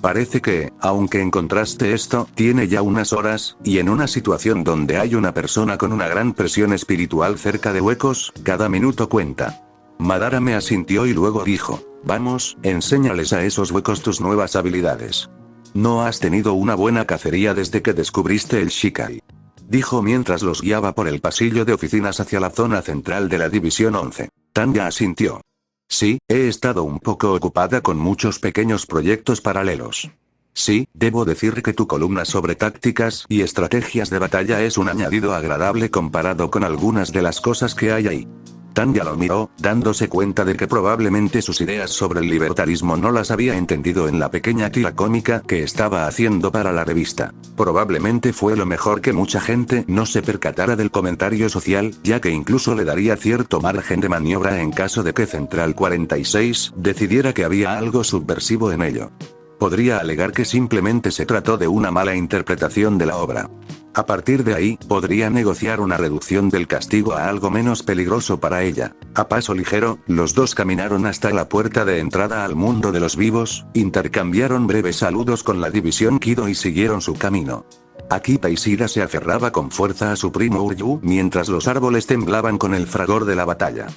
Parece que, aunque encontraste esto, tiene ya unas horas, y en una situación donde hay una persona con una gran presión espiritual cerca de huecos, cada minuto cuenta. Madara me asintió y luego dijo, vamos, enséñales a esos huecos tus nuevas habilidades. No has tenido una buena cacería desde que descubriste el Shikai. Dijo mientras los guiaba por el pasillo de oficinas hacia la zona central de la División 11. Tanya asintió. Sí, he estado un poco ocupada con muchos pequeños proyectos paralelos. Sí, debo decir que tu columna sobre tácticas y estrategias de batalla es un añadido agradable comparado con algunas de las cosas que hay ahí. Tanya lo miró, dándose cuenta de que probablemente sus ideas sobre el libertarismo no las había entendido en la pequeña tira cómica que estaba haciendo para la revista. Probablemente fue lo mejor que mucha gente no se percatara del comentario social, ya que incluso le daría cierto margen de maniobra en caso de que Central 46 decidiera que había algo subversivo en ello. Podría alegar que simplemente se trató de una mala interpretación de la obra. A partir de ahí, podría negociar una reducción del castigo a algo menos peligroso para ella. A paso ligero, los dos caminaron hasta la puerta de entrada al mundo de los vivos, intercambiaron breves saludos con la división Kido y siguieron su camino. Akita Ishida se aferraba con fuerza a su primo Uryu mientras los árboles temblaban con el fragor de la batalla.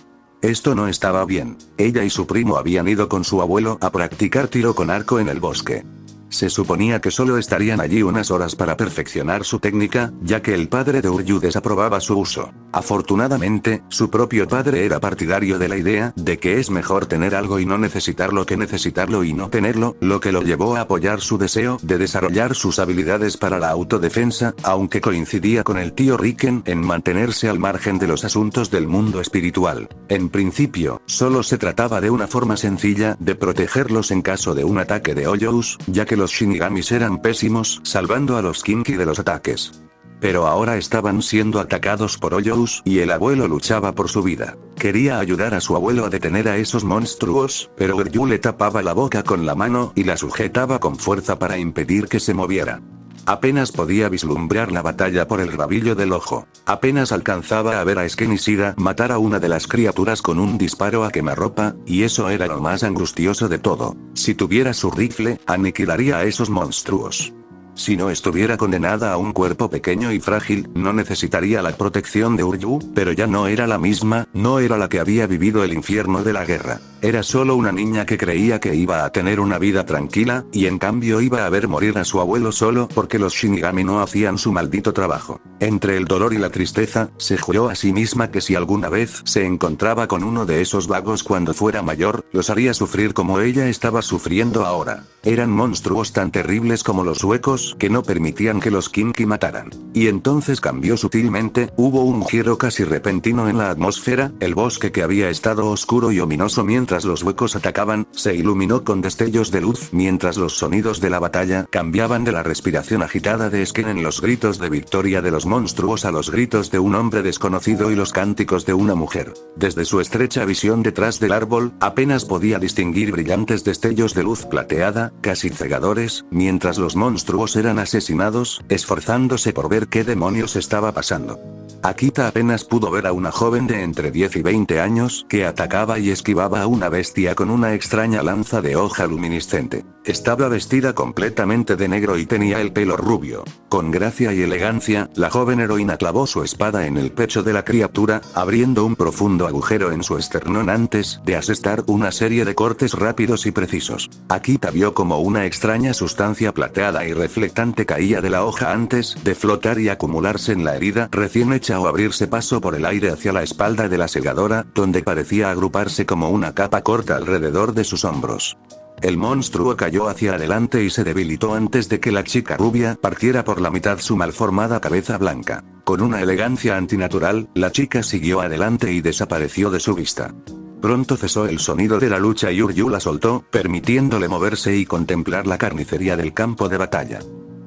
Esto no estaba bien. Ella y su primo habían ido con su abuelo a practicar tiro con arco en el bosque. Se suponía que solo estarían allí unas horas para perfeccionar su técnica, ya que el padre de Uryu desaprobaba su uso. Afortunadamente, su propio padre era partidario de la idea de que es mejor tener algo y no necesitarlo que necesitarlo y no tenerlo, lo que lo llevó a apoyar su deseo de desarrollar sus habilidades para la autodefensa, aunque coincidía con el tío Riken en mantenerse al margen de los asuntos del mundo espiritual. En principio, solo se trataba de una forma sencilla de protegerlos en caso de un ataque de Hoyous, ya que los Shinigamis eran pésimos, salvando a los Kinki de los ataques. Pero ahora estaban siendo atacados por Hoyous, y el abuelo luchaba por su vida. Quería ayudar a su abuelo a detener a esos monstruos, pero Uryu le tapaba la boca con la mano y la sujetaba con fuerza para impedir que se moviera. Apenas podía vislumbrar la batalla por el rabillo del ojo. Apenas alcanzaba a ver a Sken Ishida matar a una de las criaturas con un disparo a quemarropa, y eso era lo más angustioso de todo. Si tuviera su rifle, aniquilaría a esos monstruos. Si no estuviera condenada a un cuerpo pequeño y frágil, no necesitaría la protección de Uryu, pero ya no era la misma, no era la que había vivido el infierno de la guerra. Era solo una niña que creía que iba a tener una vida tranquila, y en cambio iba a ver morir a su abuelo solo porque los Shinigami no hacían su maldito trabajo. Entre el dolor y la tristeza, se juró a sí misma que si alguna vez se encontraba con uno de esos vagos cuando fuera mayor, los haría sufrir como ella estaba sufriendo ahora. Eran monstruos tan terribles como los huecos que no permitían que los Kinki mataran. Y entonces cambió sutilmente, hubo un giro casi repentino en la atmósfera, el bosque que había estado oscuro y ominoso mientras los huecos atacaban, se iluminó con destellos de luz mientras los sonidos de la batalla cambiaban de la respiración agitada de Sken en los gritos de victoria de los monstruos a los gritos de un hombre desconocido y los cánticos de una mujer. Desde su estrecha visión detrás del árbol, apenas podía distinguir brillantes destellos de luz plateada, casi cegadores, mientras los monstruos eran asesinados, esforzándose por ver qué demonios estaba pasando. Akita apenas pudo ver a una joven de entre 10 y 20 años que atacaba y esquivaba a una bestia con una extraña lanza de hoja luminiscente. Estaba vestida completamente de negro y tenía el pelo rubio. Con gracia y elegancia, la joven heroína clavó su espada en el pecho de la criatura, abriendo un profundo agujero en su esternón antes de asestar una serie de cortes rápidos y precisos. Akita vio como una extraña sustancia plateada y reflectante caía de la hoja antes de flotar y acumularse en la herida recién hecha o abrirse paso por el aire hacia la espalda de la segadora, donde parecía agruparse como una capa corta alrededor de sus hombros. El monstruo cayó hacia adelante y se debilitó antes de que la chica rubia partiera por la mitad su malformada cabeza blanca. Con una elegancia antinatural, la chica siguió adelante y desapareció de su vista. Pronto cesó el sonido de la lucha y Uryu la soltó, permitiéndole moverse y contemplar la carnicería del campo de batalla.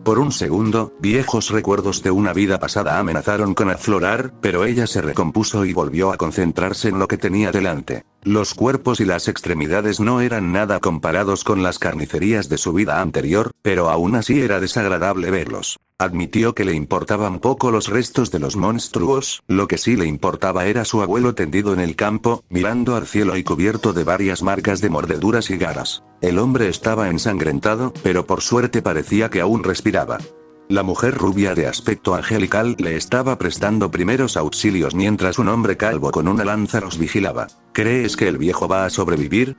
Por un segundo, viejos recuerdos de una vida pasada amenazaron con aflorar, pero ella se recompuso y volvió a concentrarse en lo que tenía delante. Los cuerpos y las extremidades no eran nada comparados con las carnicerías de su vida anterior, pero aún así era desagradable verlos. Admitió que le importaban poco los restos de los monstruos, lo que sí le importaba era su abuelo tendido en el campo, mirando al cielo y cubierto de varias marcas de mordeduras y garras. El hombre estaba ensangrentado, pero por suerte parecía que aún respiraba. La mujer rubia de aspecto angelical le estaba prestando primeros auxilios mientras un hombre calvo con una lanza los vigilaba. ¿Crees que el viejo va a sobrevivir?,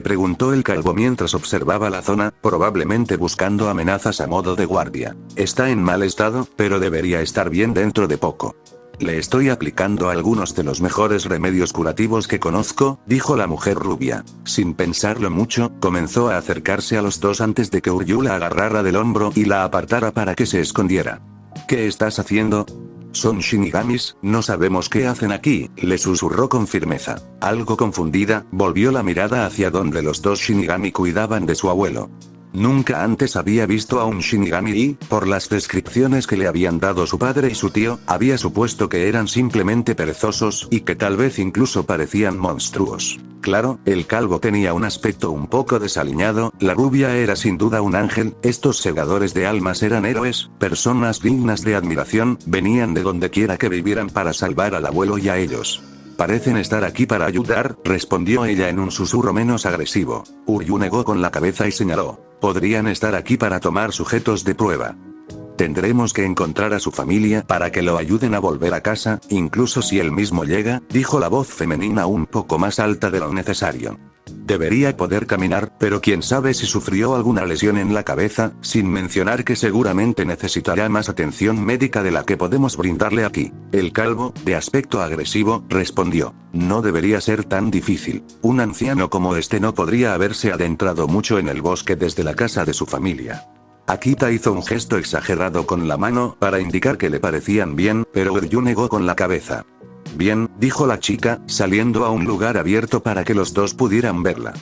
preguntó el calvo mientras observaba la zona, probablemente buscando amenazas a modo de guardia. Está en mal estado, pero debería estar bien dentro de poco. Le estoy aplicando algunos de los mejores remedios curativos que conozco, dijo la mujer rubia. Sin pensarlo mucho, comenzó a acercarse a los dos antes de que Uryu la agarrara del hombro y la apartara para que se escondiera. ¿Qué estás haciendo? Son shinigamis, no sabemos qué hacen aquí, le susurró con firmeza. Algo confundida, volvió la mirada hacia donde los dos shinigami cuidaban de su abuelo. Nunca antes había visto a un shinigami y, por las descripciones que le habían dado su padre y su tío, había supuesto que eran simplemente perezosos y que tal vez incluso parecían monstruos. Claro, el calvo tenía un aspecto un poco desaliñado, la rubia era sin duda un ángel, estos segadores de almas eran héroes, personas dignas de admiración, venían de donde quiera que vivieran para salvar al abuelo y a ellos. Parecen estar aquí para ayudar, respondió ella en un susurro menos agresivo. Uryu negó con la cabeza y señaló. Podrían estar aquí para tomar sujetos de prueba. Tendremos que encontrar a su familia para que lo ayuden a volver a casa, incluso si él mismo llega, dijo la voz femenina un poco más alta de lo necesario. Debería poder caminar, pero quién sabe si sufrió alguna lesión en la cabeza, sin mencionar que seguramente necesitará más atención médica de la que podemos brindarle aquí. El calvo, de aspecto agresivo, respondió. No debería ser tan difícil. Un anciano como este no podría haberse adentrado mucho en el bosque desde la casa de su familia. Akita hizo un gesto exagerado con la mano para indicar que le parecían bien, pero Uryu negó con la cabeza. Bien, dijo la chica, saliendo a un lugar abierto para que los dos pudieran verla.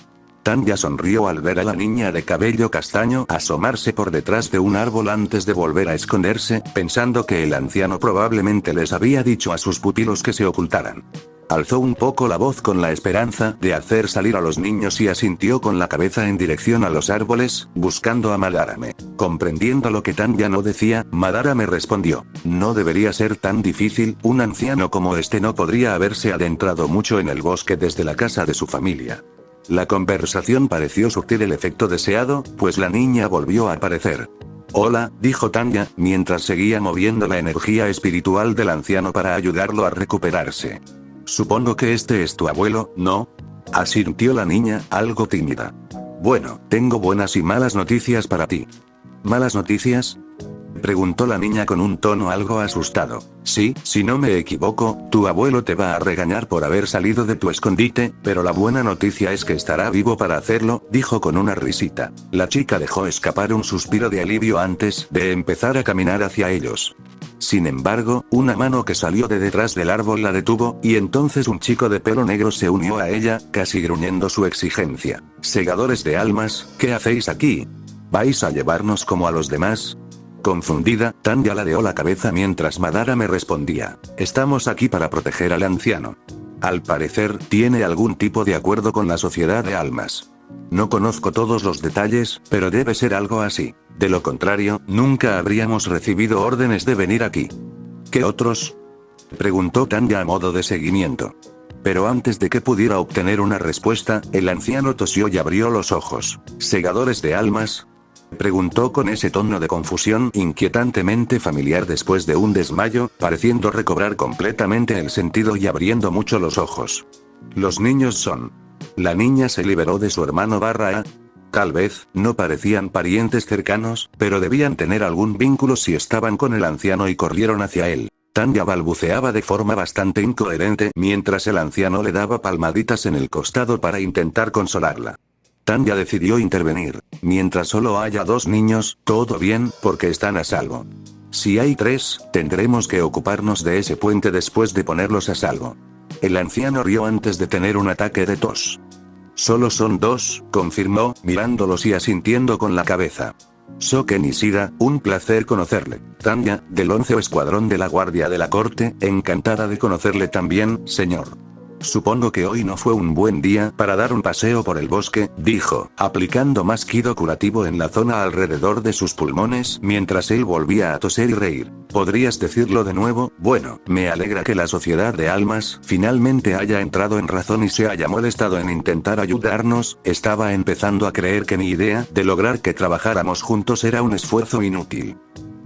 Tanya sonrió al ver a la niña de cabello castaño asomarse por detrás de un árbol antes de volver a esconderse, pensando que el anciano probablemente les había dicho a sus pupilos que se ocultaran. Alzó un poco la voz con la esperanza de hacer salir a los niños y asintió con la cabeza en dirección a los árboles, buscando a Madarame. Comprendiendo lo que Tanya no decía, Madarame respondió. No debería ser tan difícil, un anciano como este no podría haberse adentrado mucho en el bosque desde la casa de su familia. La conversación pareció surtir el efecto deseado, pues la niña volvió a aparecer. Hola, dijo Tanya, mientras seguía moviendo la energía espiritual del anciano para ayudarlo a recuperarse. Supongo que este es tu abuelo, ¿no? Asintió la niña, algo tímida. Bueno, tengo buenas y malas noticias para ti. ¿Malas noticias?, preguntó la niña con un tono algo asustado. Sí, si no me equivoco, tu abuelo te va a regañar por haber salido de tu escondite, pero la buena noticia es que estará vivo para hacerlo, dijo con una risita. La chica dejó escapar un suspiro de alivio antes de empezar a caminar hacia ellos. Sin embargo, una mano que salió de detrás del árbol la detuvo, y entonces un chico de pelo negro se unió a ella, casi gruñendo su exigencia. Segadores de almas, ¿qué hacéis aquí? ¿Vais a llevarnos como a los demás? Confundida, Tanya ladeó la cabeza mientras Madarame respondía. Estamos aquí para proteger al anciano. Al parecer, tiene algún tipo de acuerdo con la sociedad de almas. No conozco todos los detalles, pero debe ser algo así. De lo contrario, nunca habríamos recibido órdenes de venir aquí. ¿Qué otros?, preguntó Tanya a modo de seguimiento. Pero antes de que pudiera obtener una respuesta, el anciano tosió y abrió los ojos. ¿Segadores de almas?, preguntó con ese tono de confusión inquietantemente familiar después de un desmayo, pareciendo recobrar completamente el sentido y abriendo mucho los ojos. Los niños son. La niña se liberó de su hermano A. Tal vez, no parecían parientes cercanos, pero debían tener algún vínculo si estaban con el anciano y corrieron hacia él. Tanya balbuceaba de forma bastante incoherente mientras el anciano le daba palmaditas en el costado para intentar consolarla. Tanya decidió intervenir. Mientras solo haya 2 niños, todo bien, porque están a salvo. Si hay 3, tendremos que ocuparnos de ese puente después de ponerlos a salvo. El anciano rió antes de tener un ataque de tos. Solo son 2, confirmó, mirándolos y asintiendo con la cabeza. Soken Ishida, un placer conocerle. Tanya, del 11º Escuadrón de la Guardia de la Corte, encantada de conocerle también, señor. Supongo que hoy no fue un buen día para dar un paseo por el bosque, dijo, aplicando masquido curativo en la zona alrededor de sus pulmones mientras él volvía a toser y reír. ¿Podrías decirlo de nuevo? Bueno, me alegra que la sociedad de almas finalmente haya entrado en razón y se haya molestado en intentar ayudarnos. Estaba empezando a creer que mi idea de lograr que trabajáramos juntos era un esfuerzo inútil.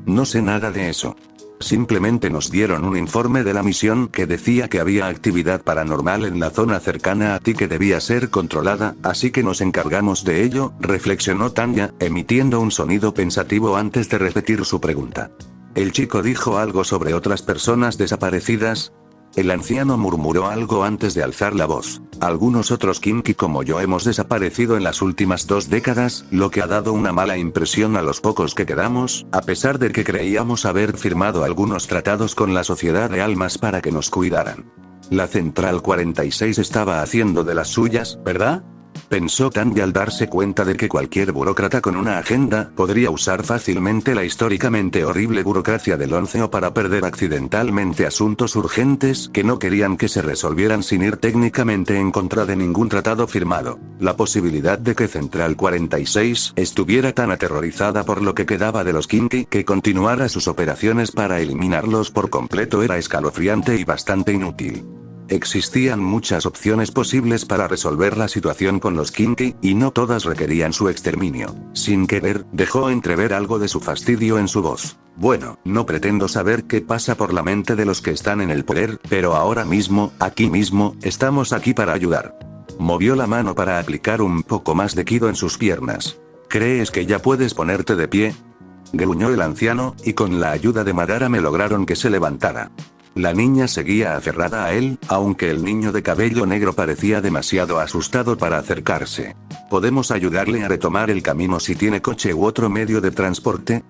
No sé nada de eso. Simplemente nos dieron un informe de la misión que decía que había actividad paranormal en la zona cercana a ti que debía ser controlada, así que nos encargamos de ello, reflexionó Tanya, emitiendo un sonido pensativo antes de repetir su pregunta. ¿El chico dijo algo sobre otras personas desaparecidas? El anciano murmuró algo antes de alzar la voz. Algunos otros Kinky como yo hemos desaparecido en las últimas 2 décadas, lo que ha dado una mala impresión a los pocos que quedamos, a pesar de que creíamos haber firmado algunos tratados con la Sociedad de Almas para que nos cuidaran. La Central 46 estaba haciendo de las suyas, ¿verdad? Pensó Tanya al darse cuenta de que cualquier burócrata con una agenda podría usar fácilmente la históricamente horrible burocracia del 11 para perder accidentalmente asuntos urgentes que no querían que se resolvieran sin ir técnicamente en contra de ningún tratado firmado. La posibilidad de que Central 46 estuviera tan aterrorizada por lo que quedaba de los Kinky que continuara sus operaciones para eliminarlos por completo era escalofriante y bastante inútil. Existían muchas opciones posibles para resolver la situación con los Kinky, y no todas requerían su exterminio. Sin querer, dejó entrever algo de su fastidio en su voz. Bueno, no pretendo saber qué pasa por la mente de los que están en el poder, pero ahora mismo, aquí mismo, estamos aquí para ayudar. Movió la mano para aplicar un poco más de kido en sus piernas. ¿Crees que ya puedes ponerte de pie? Gruñó el anciano, y con la ayuda de Madara me lograron que se levantara. La niña seguía aferrada a él, aunque el niño de cabello negro parecía demasiado asustado para acercarse. ¿Podemos ayudarle a retomar el camino si tiene coche u otro medio de transporte?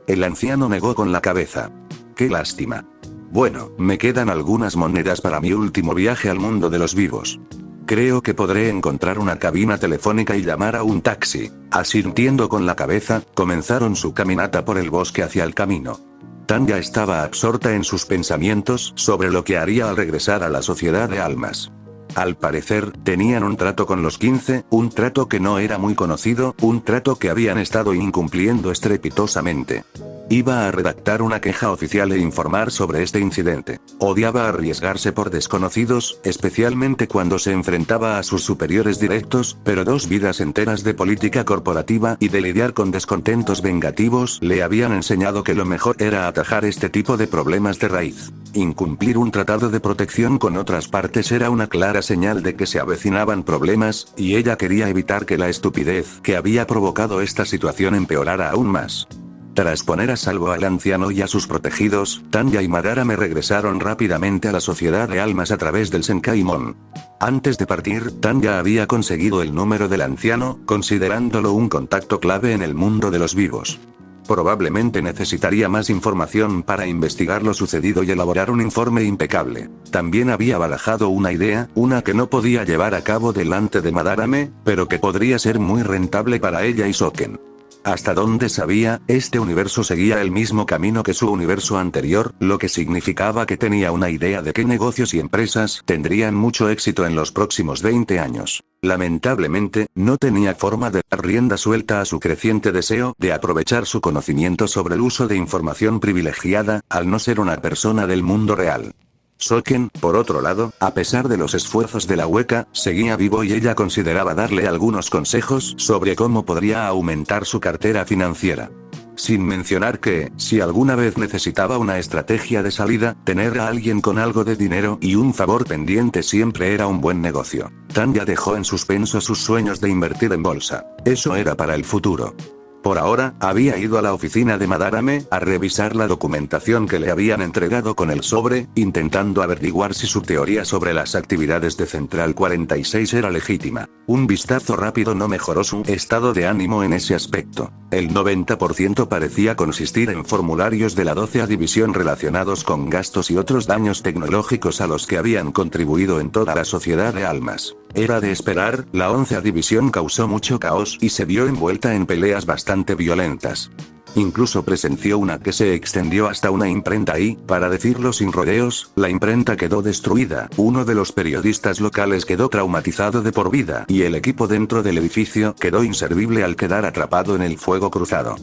El anciano negó con la cabeza. ¡Qué lástima! Bueno, me quedan algunas monedas para mi último viaje al mundo de los vivos. Creo que podré encontrar una cabina telefónica y llamar a un taxi. Asintiendo con la cabeza, comenzaron su caminata por el bosque hacia el camino. Tanya estaba absorta en sus pensamientos sobre lo que haría al regresar a la Sociedad de Almas. Al parecer, tenían un trato con los 15, un trato que no era muy conocido, un trato que habían estado incumpliendo estrepitosamente. Iba a redactar una queja oficial e informar sobre este incidente. Odiaba arriesgarse por desconocidos, especialmente cuando se enfrentaba a sus superiores directos, pero 2 vidas enteras de política corporativa y de lidiar con descontentos vengativos le habían enseñado que lo mejor era atajar este tipo de problemas de raíz. Incumplir un tratado de protección con otras partes era una clara señal de que se avecinaban problemas, y ella quería evitar que la estupidez que había provocado esta situación empeorara aún más. Tras poner a salvo al anciano y a sus protegidos, Tanya y Madara me regresaron rápidamente a la Sociedad de Almas a través del Senkaimon. Antes de partir, Tanya había conseguido el número del anciano, considerándolo un contacto clave en el mundo de los vivos. Probablemente necesitaría más información para investigar lo sucedido y elaborar un informe impecable. También había barajado una idea, una que no podía llevar a cabo delante de Madarame, pero que podría ser muy rentable para ella y Soken. Hasta donde sabía, este universo seguía el mismo camino que su universo anterior, lo que significaba que tenía una idea de qué negocios y empresas tendrían mucho éxito en los próximos 20 años. Lamentablemente, no tenía forma de dar rienda suelta a su creciente deseo de aprovechar su conocimiento sobre el uso de información privilegiada, al no ser una persona del mundo real. Soken, por otro lado, a pesar de los esfuerzos de la hueca, seguía vivo y ella consideraba darle algunos consejos sobre cómo podría aumentar su cartera financiera. Sin mencionar que, si alguna vez necesitaba una estrategia de salida, tener a alguien con algo de dinero y un favor pendiente siempre era un buen negocio. Tanya dejó en suspenso sus sueños de invertir en bolsa. Eso era para el futuro. Por ahora, había ido a la oficina de Madarame a revisar la documentación que le habían entregado con el sobre, intentando averiguar si su teoría sobre las actividades de Central 46 era legítima. Un vistazo rápido no mejoró su estado de ánimo en ese aspecto. El 90% parecía consistir en formularios de la 12ª división relacionados con gastos y otros daños tecnológicos a los que habían contribuido en toda la Sociedad de Almas. Era de esperar, la 11ª división causó mucho caos y se vio envuelta en peleas bastante violentas. Incluso presenció una que se extendió hasta una imprenta y, para decirlo sin rodeos, la imprenta quedó destruida, uno de los periodistas locales quedó traumatizado de por vida y el equipo dentro del edificio quedó inservible al quedar atrapado en el fuego cruzado.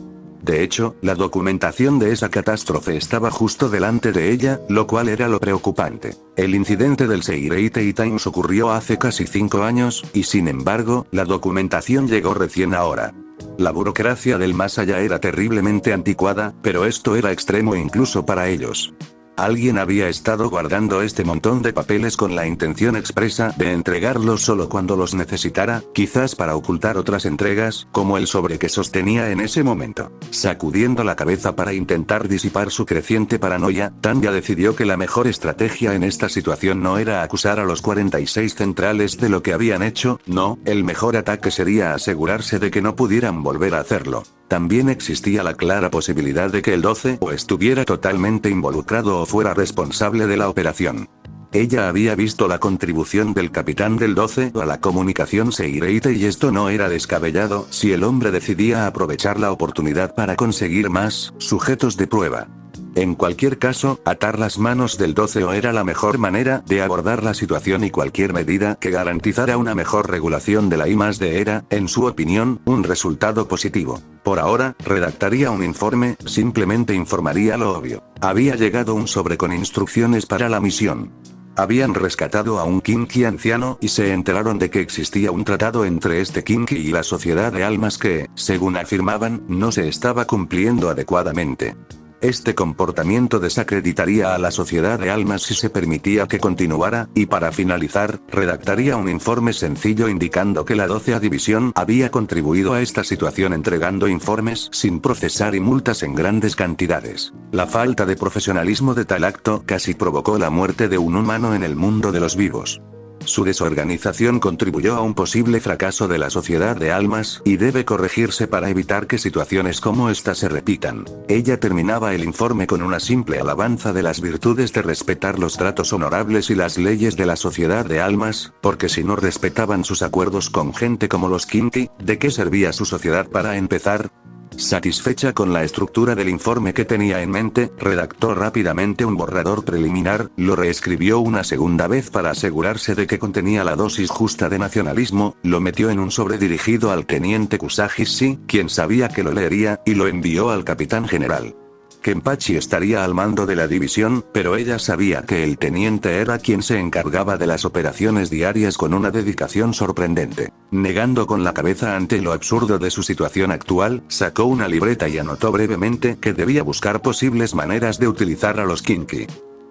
De hecho, la documentación de esa catástrofe estaba justo delante de ella, lo cual era lo preocupante. El incidente del Seireitei Times ocurrió hace casi 5 años, y sin embargo, la documentación llegó recién ahora. La burocracia del más allá era terriblemente anticuada, pero esto era extremo incluso para ellos. Alguien había estado guardando este montón de papeles con la intención expresa de entregarlos solo cuando los necesitara, quizás para ocultar otras entregas, como el sobre que sostenía en ese momento. Sacudiendo la cabeza para intentar disipar su creciente paranoia, Tanya decidió que la mejor estrategia en esta situación no era acusar a los 46 centrales de lo que habían hecho, no, el mejor ataque sería asegurarse de que no pudieran volver a hacerlo. También existía la clara posibilidad de que el 12 o estuviera totalmente involucrado o fuera responsable de la operación. Ella había visto la contribución del capitán del 12 a la comunicación Seireitei y esto no era descabellado si el hombre decidía aprovechar la oportunidad para conseguir más sujetos de prueba. En cualquier caso, atar las manos del 12 era la mejor manera de abordar la situación y cualquier medida que garantizara una mejor regulación de la I+D era, en su opinión, un resultado positivo. Por ahora, redactaría un informe, simplemente informaría lo obvio. Había llegado un sobre con instrucciones para la misión. Habían rescatado a un Kinky anciano y se enteraron de que existía un tratado entre este Kinky y la Sociedad de Almas que, según afirmaban, no se estaba cumpliendo adecuadamente. Este comportamiento desacreditaría a la Sociedad de Almas si se permitía que continuara, y para finalizar, redactaría un informe sencillo indicando que la 12ª división había contribuido a esta situación entregando informes sin procesar y multas en grandes cantidades. La falta de profesionalismo de tal acto casi provocó la muerte de un humano en el mundo de los vivos. Su desorganización contribuyó a un posible fracaso de la Sociedad de Almas, y debe corregirse para evitar que situaciones como esta se repitan. Ella terminaba el informe con una simple alabanza de las virtudes de respetar los tratos honorables y las leyes de la Sociedad de Almas, porque si no respetaban sus acuerdos con gente como los Kinky, ¿de qué servía su sociedad para empezar? Satisfecha con la estructura del informe que tenía en mente, redactó rápidamente un borrador preliminar, lo reescribió una segunda vez para asegurarse de que contenía la dosis justa de nacionalismo, lo metió en un sobre dirigido al teniente Kusagi, quien sabía que lo leería, y lo envió al capitán general. Kenpachi estaría al mando de la división, pero ella sabía que el teniente era quien se encargaba de las operaciones diarias con una dedicación sorprendente. Negando con la cabeza ante lo absurdo de su situación actual, sacó una libreta y anotó brevemente que debía buscar posibles maneras de utilizar a los Kinky.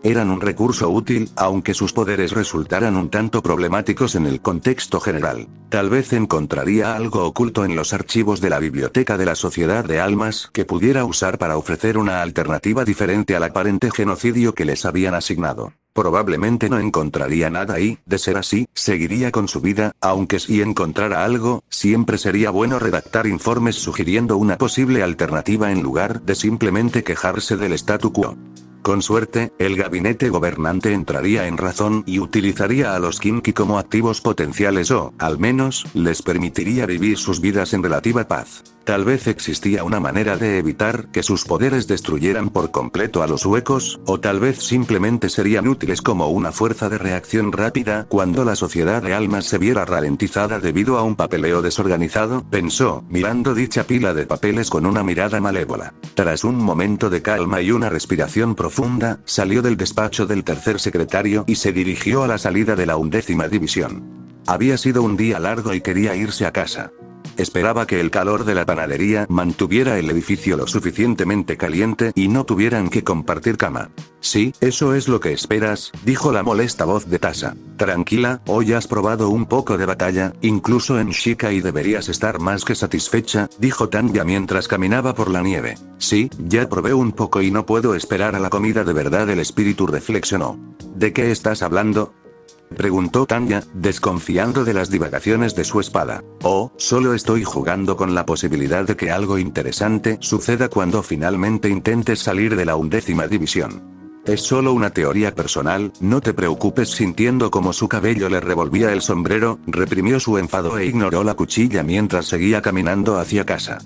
Eran un recurso útil, aunque sus poderes resultaran un tanto problemáticos en el contexto general. Tal vez encontraría algo oculto en los archivos de la biblioteca de la Sociedad de Almas que pudiera usar para ofrecer una alternativa diferente al aparente genocidio que les habían asignado. Probablemente no encontraría nada y, de ser así, seguiría con su vida, aunque si encontrara algo, siempre sería bueno redactar informes sugiriendo una posible alternativa en lugar de simplemente quejarse del statu quo. Con suerte, el gabinete gobernante entraría en razón y utilizaría a los Kinky como activos potenciales o, al menos, les permitiría vivir sus vidas en relativa paz. Tal vez existía una manera de evitar que sus poderes destruyeran por completo a los huecos, o tal vez simplemente serían útiles como una fuerza de reacción rápida cuando la Sociedad de Almas se viera ralentizada debido a un papeleo desorganizado, pensó, mirando dicha pila de papeles con una mirada malévola. Tras un momento de calma y una respiración profunda, salió del despacho del tercer secretario y se dirigió a la salida de la 11ª división. Había sido un día largo y quería irse a casa. Esperaba que el calor de la panadería mantuviera el edificio lo suficientemente caliente y no tuvieran que compartir cama. Sí, eso es lo que esperas, dijo la molesta voz de Tasa. Tranquila, hoy has probado un poco de batalla, incluso en Shika y deberías estar más que satisfecha, dijo Tanya mientras caminaba por la nieve. Sí, ya probé un poco y no puedo esperar a la comida de verdad, el espíritu reflexionó. ¿De qué estás hablando?, preguntó Tanya, desconfiando de las divagaciones de su espada. Oh, solo estoy jugando con la posibilidad de que algo interesante suceda cuando finalmente intentes salir de la 11ª división. Es solo una teoría personal, no te preocupes. Sintiendo como su cabello le revolvía el sombrero, reprimió su enfado e ignoró la cuchilla mientras seguía caminando hacia casa.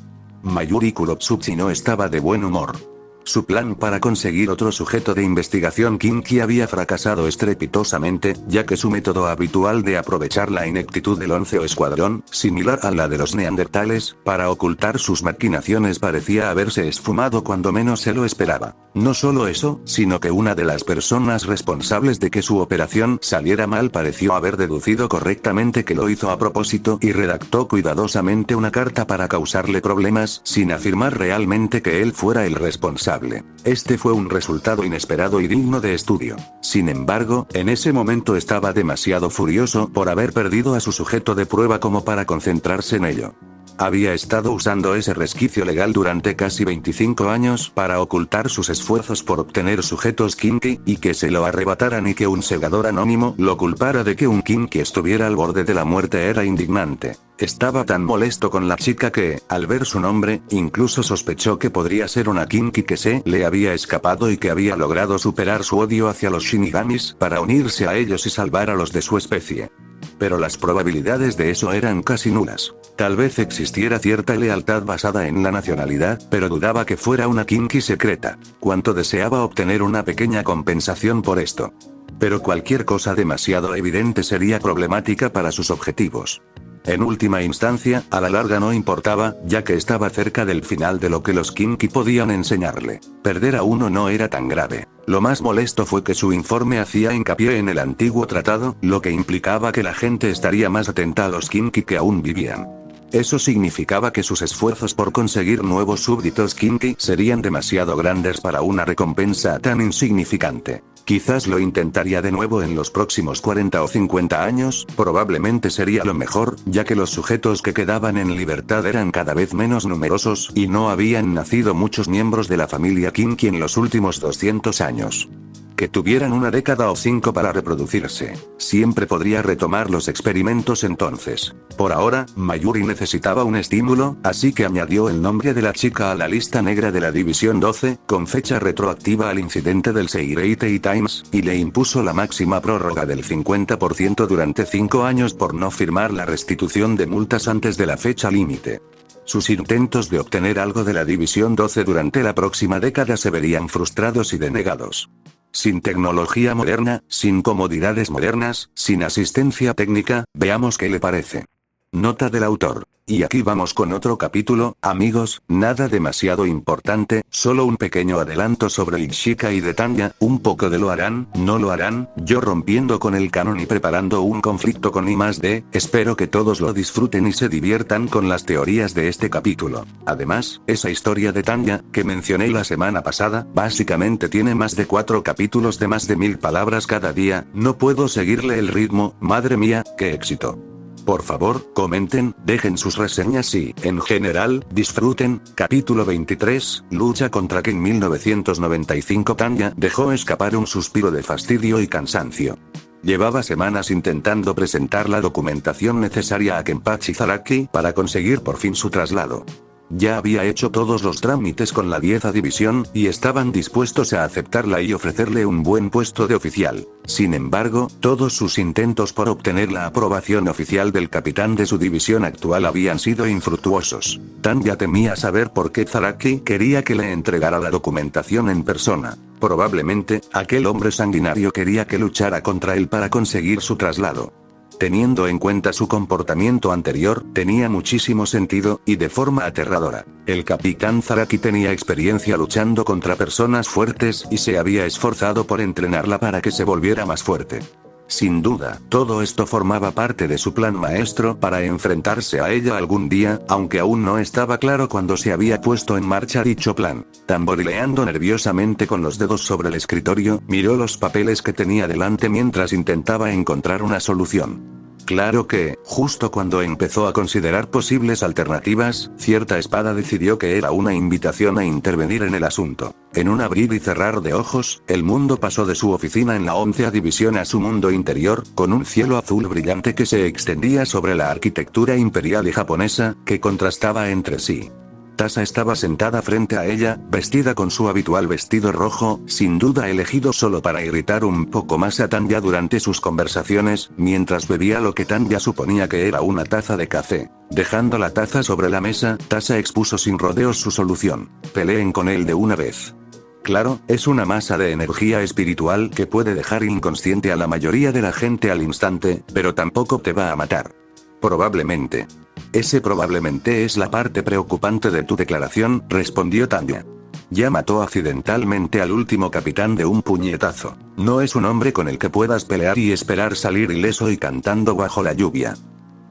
Mayuri Kurotsutsu no estaba de buen humor. Su plan para conseguir otro sujeto de investigación kinky había fracasado estrepitosamente, ya que su método habitual de aprovechar la ineptitud del 11º Escuadrón, similar a la de los neandertales, para ocultar sus maquinaciones parecía haberse esfumado cuando menos se lo esperaba. No solo eso, sino que una de las personas responsables de que su operación saliera mal pareció haber deducido correctamente que lo hizo a propósito y redactó cuidadosamente una carta para causarle problemas, sin afirmar realmente que él fuera el responsable. Este fue un resultado inesperado y digno de estudio. Sin embargo, en ese momento estaba demasiado furioso por haber perdido a su sujeto de prueba como para concentrarse en ello. Había estado usando ese resquicio legal durante casi 25 años para ocultar sus esfuerzos por obtener sujetos kinky, y que se lo arrebataran y que un segador anónimo lo culpara de que un kinky estuviera al borde de la muerte era indignante. Estaba tan molesto con la chica que, al ver su nombre, incluso sospechó que podría ser una kinky que se le había escapado y que había logrado superar su odio hacia los shinigamis para unirse a ellos y salvar a los de su especie. Pero las probabilidades de eso eran casi nulas. Tal vez existiera cierta lealtad basada en la nacionalidad, pero dudaba que fuera una kinky secreta. Cuánto deseaba obtener una pequeña compensación por esto. Pero cualquier cosa demasiado evidente sería problemática para sus objetivos. En última instancia, a la larga no importaba, ya que estaba cerca del final de lo que los kinky podían enseñarle. Perder a uno no era tan grave. Lo más molesto fue que su informe hacía hincapié en el antiguo tratado, lo que implicaba que la gente estaría más atenta a los kinky que aún vivían. Eso significaba que sus esfuerzos por conseguir nuevos súbditos kinky serían demasiado grandes para una recompensa tan insignificante. Quizás lo intentaría de nuevo en los próximos 40 o 50 años, probablemente sería lo mejor, ya que los sujetos que quedaban en libertad eran cada vez menos numerosos, y no habían nacido muchos miembros de la familia kinky en los últimos 200 años. Que tuvieran una década o 5 para reproducirse. Siempre podría retomar los experimentos entonces. Por ahora, Mayuri necesitaba un estímulo, así que añadió el nombre de la chica a la lista negra de la División 12, con fecha retroactiva al incidente del Seireitei Times, y le impuso la máxima prórroga del 50% durante 5 años por no firmar la restitución de multas antes de la fecha límite. Sus intentos de obtener algo de la División 12 durante la próxima década se verían frustrados y denegados. Sin tecnología moderna, sin comodidades modernas, sin asistencia técnica, veamos qué le parece. Nota del autor. Y aquí vamos con otro capítulo, amigos, nada demasiado importante, solo un pequeño adelanto sobre Ishika y de Tanya, un poco de lo harán, no lo harán, yo rompiendo con el canon y preparando un conflicto con I+D, espero que todos lo disfruten y se diviertan con las teorías de este capítulo. Además, esa historia de Tanya, que mencioné la semana pasada, básicamente tiene más de 4 capítulos de más de 1000 palabras cada día, no puedo seguirle el ritmo, madre mía, qué éxito. Por favor, comenten, dejen sus reseñas y, en general, disfruten. Capítulo 23, lucha contra que en 1995 Tanya dejó escapar un suspiro de fastidio y cansancio. Llevaba semanas intentando presentar la documentación necesaria a Kenpachi Zaraki para conseguir por fin su traslado. Ya había hecho todos los trámites con la 10ª división, y estaban dispuestos a aceptarla y ofrecerle un buen puesto de oficial. Sin embargo, todos sus intentos por obtener la aprobación oficial del capitán de su división actual habían sido infructuosos. Tanya temía saber por qué Zaraki quería que le entregara la documentación en persona. Probablemente, aquel hombre sanguinario quería que luchara contra él para conseguir su traslado. Teniendo en cuenta su comportamiento anterior, tenía muchísimo sentido, y de forma aterradora. El capitán Zaraki tenía experiencia luchando contra personas fuertes y se había esforzado por entrenarla para que se volviera más fuerte. Sin duda, todo esto formaba parte de su plan maestro para enfrentarse a ella algún día, aunque aún no estaba claro cuándo se había puesto en marcha dicho plan. Tamborileando nerviosamente con los dedos sobre el escritorio, miró los papeles que tenía delante mientras intentaba encontrar una solución. Claro que, justo cuando empezó a considerar posibles alternativas, cierta espada decidió que era una invitación a intervenir en el asunto. En un abrir y cerrar de ojos, el mundo pasó de su oficina en la 11ª división a su mundo interior, con un cielo azul brillante que se extendía sobre la arquitectura imperial y japonesa, que contrastaba entre sí. Tasha estaba sentada frente a ella, vestida con su habitual vestido rojo, sin duda elegido solo para irritar un poco más a Tanya durante sus conversaciones, mientras bebía lo que Tanya suponía que era una taza de café. Dejando la taza sobre la mesa, Tasha expuso sin rodeos su solución. Peleen con él de una vez. Claro, es una masa de energía espiritual que puede dejar inconsciente a la mayoría de la gente al instante, pero tampoco te va a matar. Probablemente. Ese probablemente es la parte preocupante de tu declaración, respondió Tanya. Ya mató accidentalmente al último capitán de un puñetazo. No es un hombre con el que puedas pelear y esperar salir ileso y cantando bajo la lluvia.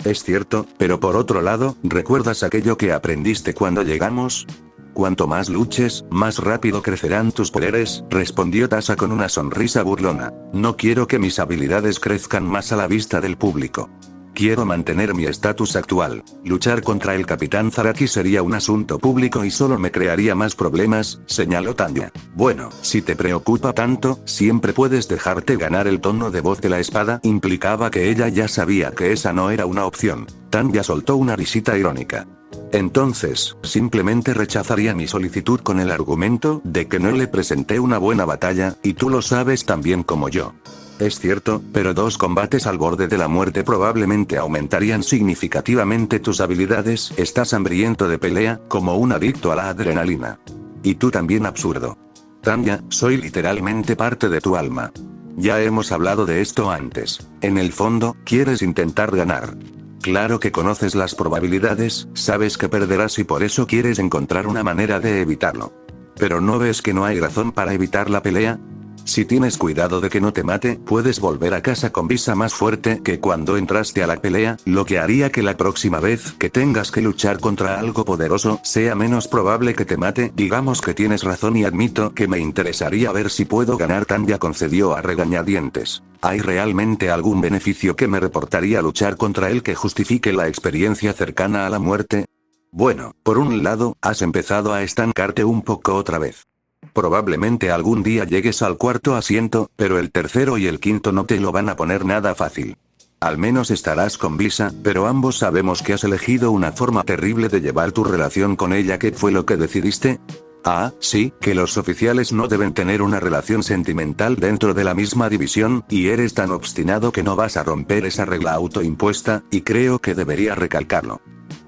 Es cierto, pero por otro lado, ¿recuerdas aquello que aprendiste cuando llegamos? Cuanto más luches, más rápido crecerán tus poderes, respondió Tasha con una sonrisa burlona. No quiero que mis habilidades crezcan más a la vista del público. Quiero mantener mi estatus actual. Luchar contra el capitán Zaraki sería un asunto público y solo me crearía más problemas, señaló Tanya. Bueno, si te preocupa tanto, siempre puedes dejarte ganar. El tono de voz de la espada implicaba que ella ya sabía que esa no era una opción. Tanya soltó una risita irónica. Entonces, simplemente rechazaría mi solicitud con el argumento de que no le presenté una buena batalla, y tú lo sabes tan bien como yo. Es cierto, pero 2 combates al borde de la muerte probablemente aumentarían significativamente tus habilidades. Estás hambriento de pelea, como un adicto a la adrenalina. Y tú también, absurdo. Tanya, soy literalmente parte de tu alma. Ya hemos hablado de esto antes. En el fondo, quieres intentar ganar. Claro que conoces las probabilidades, sabes que perderás y por eso quieres encontrar una manera de evitarlo. Pero ¿no ves que no hay razón para evitar la pelea? Si tienes cuidado de que no te mate, puedes volver a casa con visa más fuerte que cuando entraste a la pelea, lo que haría que la próxima vez que tengas que luchar contra algo poderoso, sea menos probable que te mate. Digamos que tienes razón y admito que me interesaría ver si puedo ganar. Tanya concedió a regañadientes. ¿Hay realmente algún beneficio que me reportaría luchar contra él que justifique la experiencia cercana a la muerte? Bueno, por un lado, has empezado a estancarte un poco otra vez. Probablemente algún día llegues al 4.º asiento, pero el 3.º y el 5.º no te lo van a poner nada fácil. Al menos estarás con Visa, pero ambos sabemos que has elegido una forma terrible de llevar tu relación con ella. ¿Qué fue lo que decidiste? Ah, sí, que los oficiales no deben tener una relación sentimental dentro de la misma división, y eres tan obstinado que no vas a romper esa regla autoimpuesta, y creo que debería recalcarlo.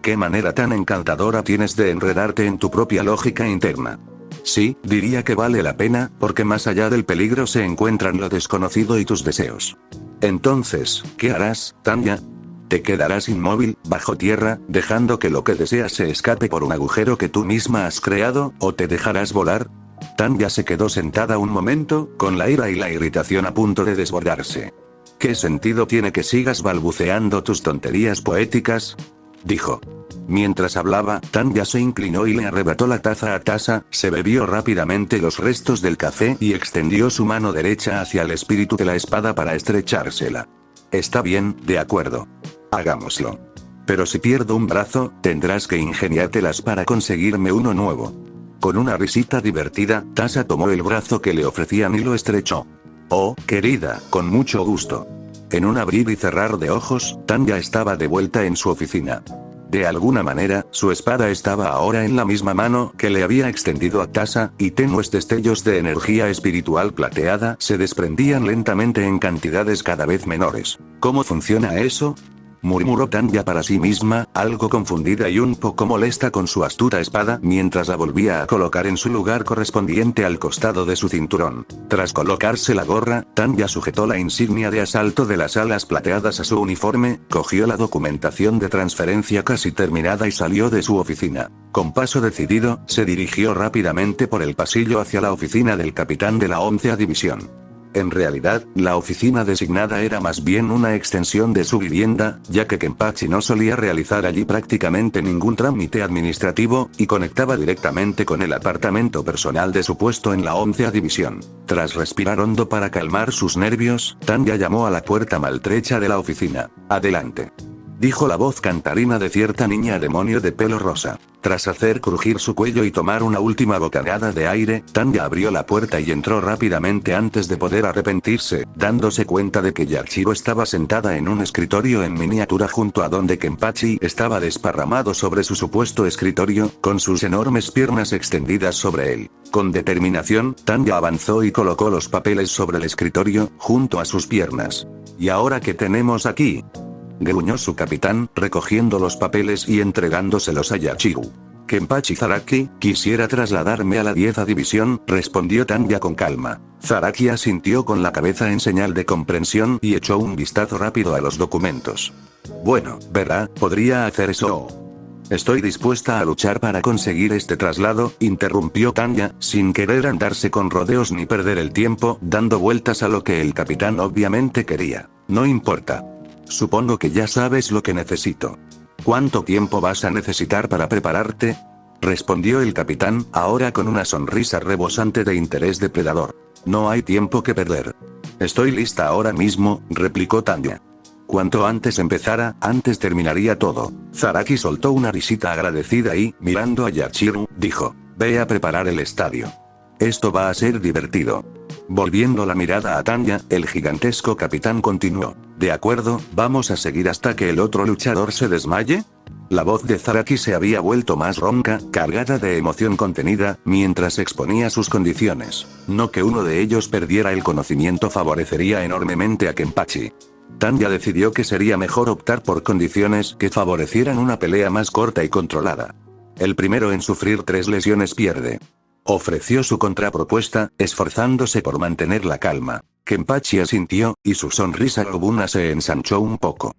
¿Qué manera tan encantadora tienes de enredarte en tu propia lógica interna? Sí, diría que vale la pena, porque más allá del peligro se encuentran lo desconocido y tus deseos. Entonces, ¿qué harás, Tanya? ¿Te quedarás inmóvil, bajo tierra, dejando que lo que deseas se escape por un agujero que tú misma has creado, o te dejarás volar? Tanya se quedó sentada un momento, con la ira y la irritación a punto de desbordarse. ¿Qué sentido tiene que sigas balbuceando tus tonterías poéticas? Dijo. Mientras hablaba, Tanya se inclinó y le arrebató la taza a Tasha, se bebió rápidamente los restos del café y extendió su mano derecha hacia el espíritu de la espada para estrechársela. Está bien, de acuerdo. Hagámoslo. Pero si pierdo un brazo, tendrás que ingeniártelas para conseguirme uno nuevo. Con una risita divertida, Tasha tomó el brazo que le ofrecían y lo estrechó. Oh, querida, con mucho gusto. En un abrir y cerrar de ojos, Tanya estaba de vuelta en su oficina. De alguna manera, su espada estaba ahora en la misma mano que le había extendido a Tasha, y tenues destellos de energía espiritual plateada se desprendían lentamente en cantidades cada vez menores. ¿Cómo funciona eso?, murmuró Tanya para sí misma, algo confundida y un poco molesta con su astuta espada, mientras la volvía a colocar en su lugar correspondiente al costado de su cinturón. Tras colocarse la gorra, Tanya sujetó la insignia de asalto de las alas plateadas a su uniforme, cogió la documentación de transferencia casi terminada y salió de su oficina. Con paso decidido, se dirigió rápidamente por el pasillo hacia la oficina del capitán de la 11ª división. En realidad, la oficina designada era más bien una extensión de su vivienda, ya que Kenpachi no solía realizar allí prácticamente ningún trámite administrativo, y conectaba directamente con el apartamento personal de su puesto en la 11ª división. Tras respirar hondo para calmar sus nervios, Tanya llamó a la puerta maltrecha de la oficina. Adelante. dijo la voz cantarina de cierta niña demonio de pelo rosa. Tras hacer crujir su cuello y tomar una última bocanada de aire, Tanya abrió la puerta y entró rápidamente antes de poder arrepentirse, dándose cuenta de que Yashiro estaba sentada en un escritorio en miniatura junto a donde Kenpachi estaba desparramado sobre su supuesto escritorio, con sus enormes piernas extendidas sobre él. Con determinación, Tanya avanzó y colocó los papeles sobre el escritorio, junto a sus piernas. ¿Y ahora qué tenemos aquí?, gruñó su capitán, recogiendo los papeles y entregándoselos a Yashiro. Kenpachi Zaraki, quisiera trasladarme a la 10ª división, respondió Tanya con calma. Zaraki asintió con la cabeza en señal de comprensión y echó un vistazo rápido a los documentos. Bueno, ¿verdad? Podría hacer eso. Estoy dispuesta a luchar para conseguir este traslado, interrumpió Tanya, sin querer andarse con rodeos ni perder el tiempo, dando vueltas a lo que el capitán obviamente quería. No importa. Supongo que ya sabes lo que necesito. ¿Cuánto tiempo vas a necesitar para prepararte?, respondió el capitán, ahora con una sonrisa rebosante de interés depredador. No hay tiempo que perder. Estoy lista ahora mismo, replicó Tanya. Cuanto antes empezara, antes terminaría todo. Zaraki soltó una risita agradecida y, mirando a Yashiro, dijo: ve a preparar el estadio. Esto va a ser divertido. Volviendo la mirada a Tanya, el gigantesco capitán continuó. ¿De acuerdo, vamos a seguir hasta que el otro luchador se desmaye? La voz de Zaraki se había vuelto más ronca, cargada de emoción contenida, mientras exponía sus condiciones. No que uno de ellos perdiera el conocimiento favorecería enormemente a Kenpachi. Tanya decidió que sería mejor optar por condiciones que favorecieran una pelea más corta y controlada. El primero en sufrir 3 lesiones pierde. Ofreció su contrapropuesta, esforzándose por mantener la calma. Kenpachi asintió, y su sonrisa lobuna se ensanchó un poco.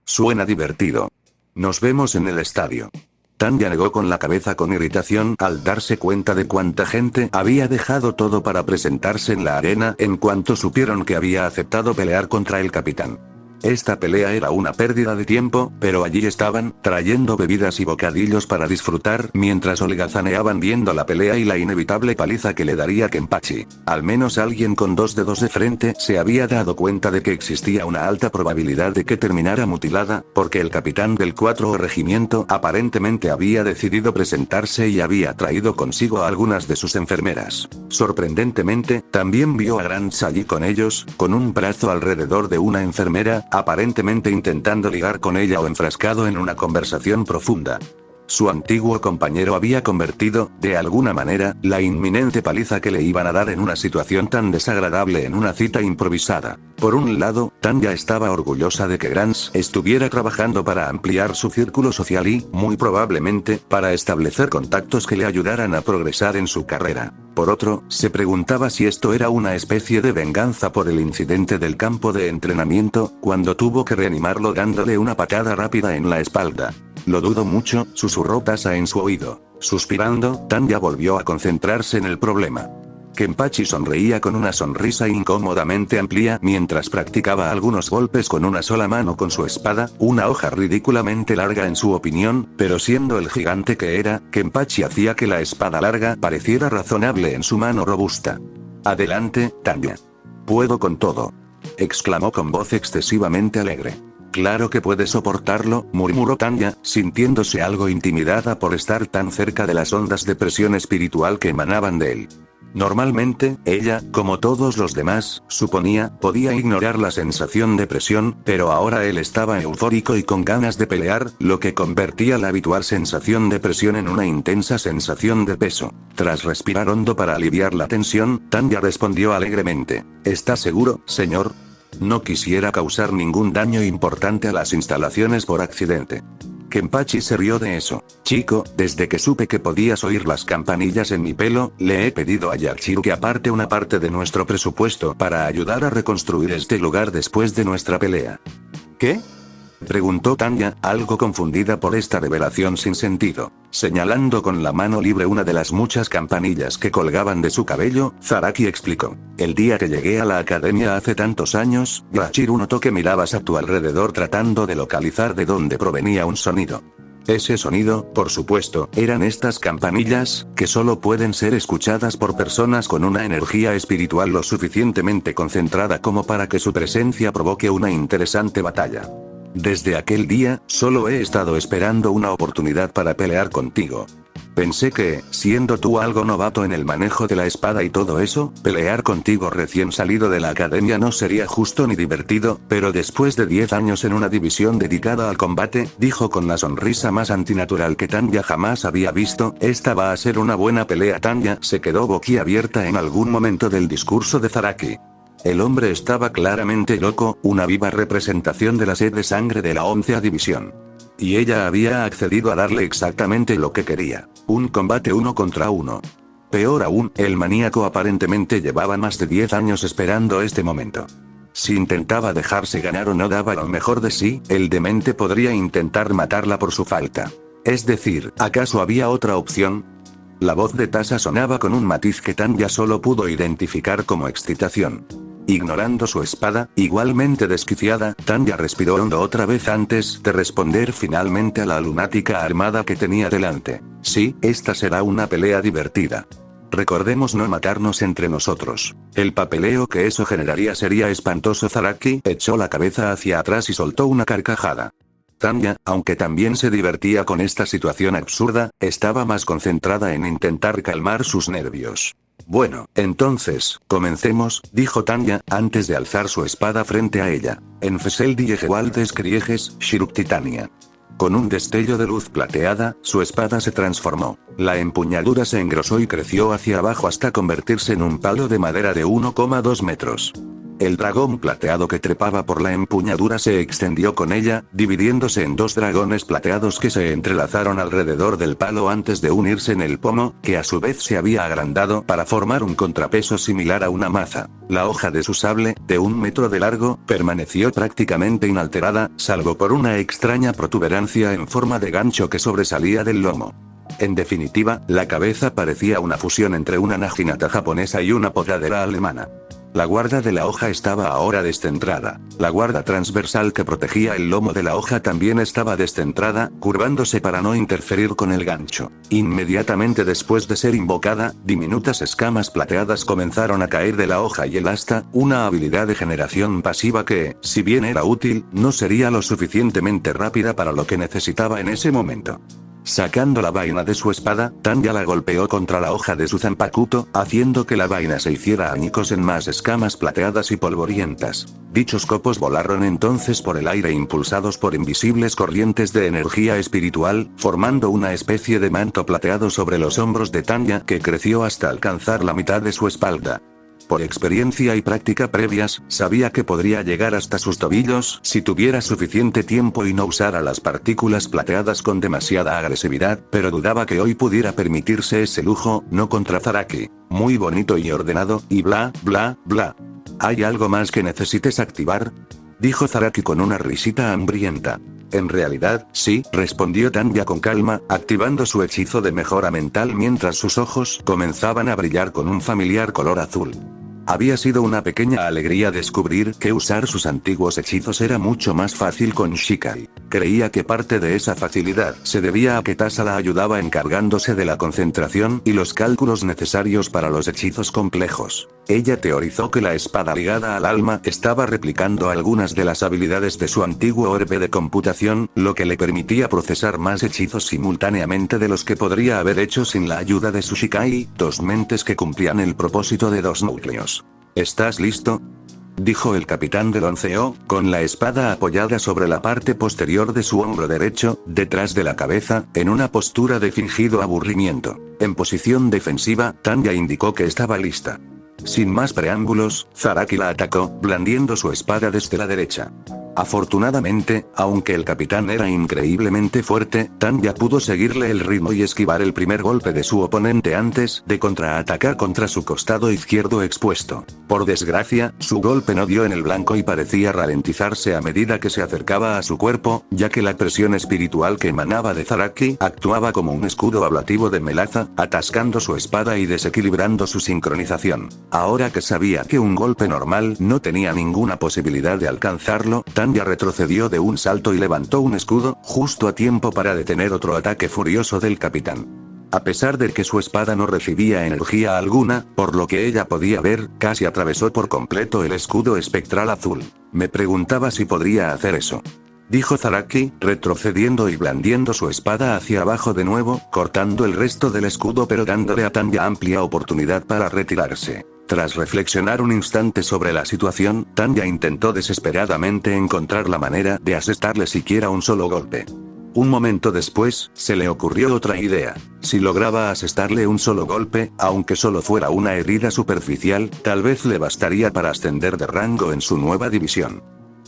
Suena divertido. Nos vemos en el estadio. Tanya negó con la cabeza con irritación al darse cuenta de cuánta gente había dejado todo para presentarse en la arena en cuanto supieron que había aceptado pelear contra el capitán. Esta pelea era una pérdida de tiempo, pero allí estaban, trayendo bebidas y bocadillos para disfrutar, mientras holgazaneaban viendo la pelea y la inevitable paliza que le daría Kenpachi. Al menos alguien con 2 dedos de frente se había dado cuenta de que existía una alta probabilidad de que terminara mutilada, porque el capitán del 4º regimiento aparentemente había decidido presentarse y había traído consigo a algunas de sus enfermeras. Sorprendentemente, también vio a Grant allí con ellos, con un brazo alrededor de una enfermera, aparentemente intentando ligar con ella o enfrascado en una conversación profunda. Su antiguo compañero había convertido, de alguna manera, la inminente paliza que le iban a dar en una situación tan desagradable en una cita improvisada. Por un lado, Tanya estaba orgullosa de que Grants estuviera trabajando para ampliar su círculo social y, muy probablemente, para establecer contactos que le ayudaran a progresar en su carrera. Por otro, se preguntaba si esto era una especie de venganza por el incidente del campo de entrenamiento, cuando tuvo que reanimarlo dándole una patada rápida en la espalda. Lo dudo mucho, susurró Tasa en su oído. Suspirando, Tanya volvió a concentrarse en el problema. Kenpachi sonreía con una sonrisa incómodamente amplia mientras practicaba algunos golpes con una sola mano con su espada, una hoja ridículamente larga en su opinión, pero siendo el gigante que era, Kenpachi hacía que la espada larga pareciera razonable en su mano robusta. Adelante, Tanya. Puedo con todo, exclamó con voz excesivamente alegre. Claro que puede soportarlo, murmuró Tanya, sintiéndose algo intimidada por estar tan cerca de las ondas de presión espiritual que emanaban de él. Normalmente, ella, como todos los demás, suponía, podía ignorar la sensación de presión, pero ahora él estaba eufórico y con ganas de pelear, lo que convertía la habitual sensación de presión en una intensa sensación de peso. Tras respirar hondo para aliviar la tensión, Tanya respondió alegremente. ¿Está seguro, señor? No quisiera causar ningún daño importante a las instalaciones por accidente. Kenpachi se rió de eso. Chico, desde que supe que podías oír las campanillas en mi pelo, le he pedido a Yashiro que aparte una parte de nuestro presupuesto para ayudar a reconstruir este lugar después de nuestra pelea. ¿Qué?, preguntó Tanya, algo confundida por esta revelación sin sentido. Señalando con la mano libre una de las muchas campanillas que colgaban de su cabello, Zaraki explicó. El día que llegué a la academia hace tantos años, Yashiro notó que mirabas a tu alrededor tratando de localizar de dónde provenía un sonido. Ese sonido, por supuesto, eran estas campanillas, que solo pueden ser escuchadas por personas con una energía espiritual lo suficientemente concentrada como para que su presencia provoque una interesante batalla. Desde aquel día, solo he estado esperando una oportunidad para pelear contigo. Pensé que, siendo tú algo novato en el manejo de la espada y todo eso, pelear contigo recién salido de la academia no sería justo ni divertido, pero después de 10 años en una división dedicada al combate, dijo con la sonrisa más antinatural que Tanya jamás había visto, esta va a ser una buena pelea. Tanya se quedó boquiabierta en algún momento del discurso de Zaraki. El hombre estaba claramente loco, una viva representación de la sed de sangre de la 11ª división. Y ella había accedido a darle exactamente lo que quería. Un combate 1 contra 1. Peor aún, el maníaco aparentemente llevaba más de 10 años esperando este momento. Si intentaba dejarse ganar o no daba lo mejor de sí, el demente podría intentar matarla por su falta. Es decir, ¿acaso había otra opción? La voz de Tasa sonaba con un matiz que Tanya solo pudo identificar como excitación. Ignorando su espada, igualmente desquiciada, Tanya respiró hondo otra vez antes de responder finalmente a la lunática armada que tenía delante. Sí, esta será una pelea divertida. Recordemos no matarnos entre nosotros. El papeleo que eso generaría sería espantoso. Zaraki echó la cabeza hacia atrás y soltó una carcajada. Tanya, aunque también se divertía con esta situación absurda, estaba más concentrada en intentar calmar sus nervios. Bueno, entonces, comencemos, dijo Tanya, antes de alzar su espada frente a ella. En Feseldi Yehewaldes Krieges, Shiruk Titania. Con un destello de luz plateada, su espada se transformó. La empuñadura se engrosó y creció hacia abajo hasta convertirse en un palo de madera de 1,2 metros. El dragón plateado que trepaba por la empuñadura se extendió con ella, dividiéndose en 2 dragones plateados que se entrelazaron alrededor del palo antes de unirse en el pomo, que a su vez se había agrandado para formar un contrapeso similar a una maza. La hoja de su sable, de 1 metro de largo, permaneció prácticamente inalterada, salvo por una extraña protuberancia en forma de gancho que sobresalía del lomo. En definitiva, la cabeza parecía una fusión entre una naginata japonesa y una podadera alemana. La guarda de la hoja estaba ahora descentrada. La guarda transversal que protegía el lomo de la hoja también estaba descentrada, curvándose para no interferir con el gancho. Inmediatamente después de ser invocada, diminutas escamas plateadas comenzaron a caer de la hoja y el asta, una habilidad de generación pasiva que, si bien era útil, no sería lo suficientemente rápida para lo que necesitaba en ese momento. Sacando la vaina de su espada, Tanya la golpeó contra la hoja de su zanpakuto, haciendo que la vaina se hiciera añicos en más escamas plateadas y polvorientas. Dichos copos volaron entonces por el aire impulsados por invisibles corrientes de energía espiritual, formando una especie de manto plateado sobre los hombros de Tanya que creció hasta alcanzar la mitad de su espalda. Por experiencia y práctica previas, sabía que podría llegar hasta sus tobillos si tuviera suficiente tiempo y no usara las partículas plateadas con demasiada agresividad, pero dudaba que hoy pudiera permitirse ese lujo, no contra Zaraki. Muy bonito y ordenado, y bla, bla, bla. ¿Hay algo más que necesites activar?, dijo Zaraki con una risita hambrienta. En realidad, sí, respondió Tanya con calma, activando su hechizo de mejora mental mientras sus ojos comenzaban a brillar con un familiar color azul. Había sido una pequeña alegría descubrir que usar sus antiguos hechizos era mucho más fácil con Shikai. Creía que parte de esa facilidad se debía a que Tasa la ayudaba encargándose de la concentración y los cálculos necesarios para los hechizos complejos. Ella teorizó que la espada ligada al alma estaba replicando algunas de las habilidades de su antiguo orbe de computación, lo que le permitía procesar más hechizos simultáneamente de los que podría haber hecho sin la ayuda de su Shikai, 2 mentes que cumplían el propósito de 2 núcleos. ¿Estás listo?, dijo el capitán del 11O, con la espada apoyada sobre la parte posterior de su hombro derecho, detrás de la cabeza, en una postura de fingido aburrimiento. En posición defensiva, Tanya indicó que estaba lista. Sin más preámbulos, Zaraki la atacó, blandiendo su espada desde la derecha. Afortunadamente, aunque el capitán era increíblemente fuerte, Tanya pudo seguirle el ritmo y esquivar el primer golpe de su oponente antes de contraatacar contra su costado izquierdo expuesto. Por desgracia, su golpe no dio en el blanco y parecía ralentizarse a medida que se acercaba a su cuerpo, ya que la presión espiritual que emanaba de Zaraki actuaba como un escudo ablativo de melaza, atascando su espada y desequilibrando su sincronización. Ahora que sabía que un golpe normal no tenía ninguna posibilidad de alcanzarlo, Tanya retrocedió de un salto y levantó un escudo, justo a tiempo para detener otro ataque furioso del capitán. A pesar de que su espada no recibía energía alguna, por lo que ella podía ver, casi atravesó por completo el escudo espectral azul. Me preguntaba si podría hacer eso. dijo Zaraki, retrocediendo y blandiendo su espada hacia abajo de nuevo, cortando el resto del escudo pero dándole a Tanya amplia oportunidad para retirarse. Tras reflexionar un instante sobre la situación, Tanya intentó desesperadamente encontrar la manera de asestarle siquiera un solo golpe. Un momento después, se le ocurrió otra idea. Si lograba asestarle un solo golpe, aunque solo fuera una herida superficial, tal vez le bastaría para ascender de rango en su nueva división.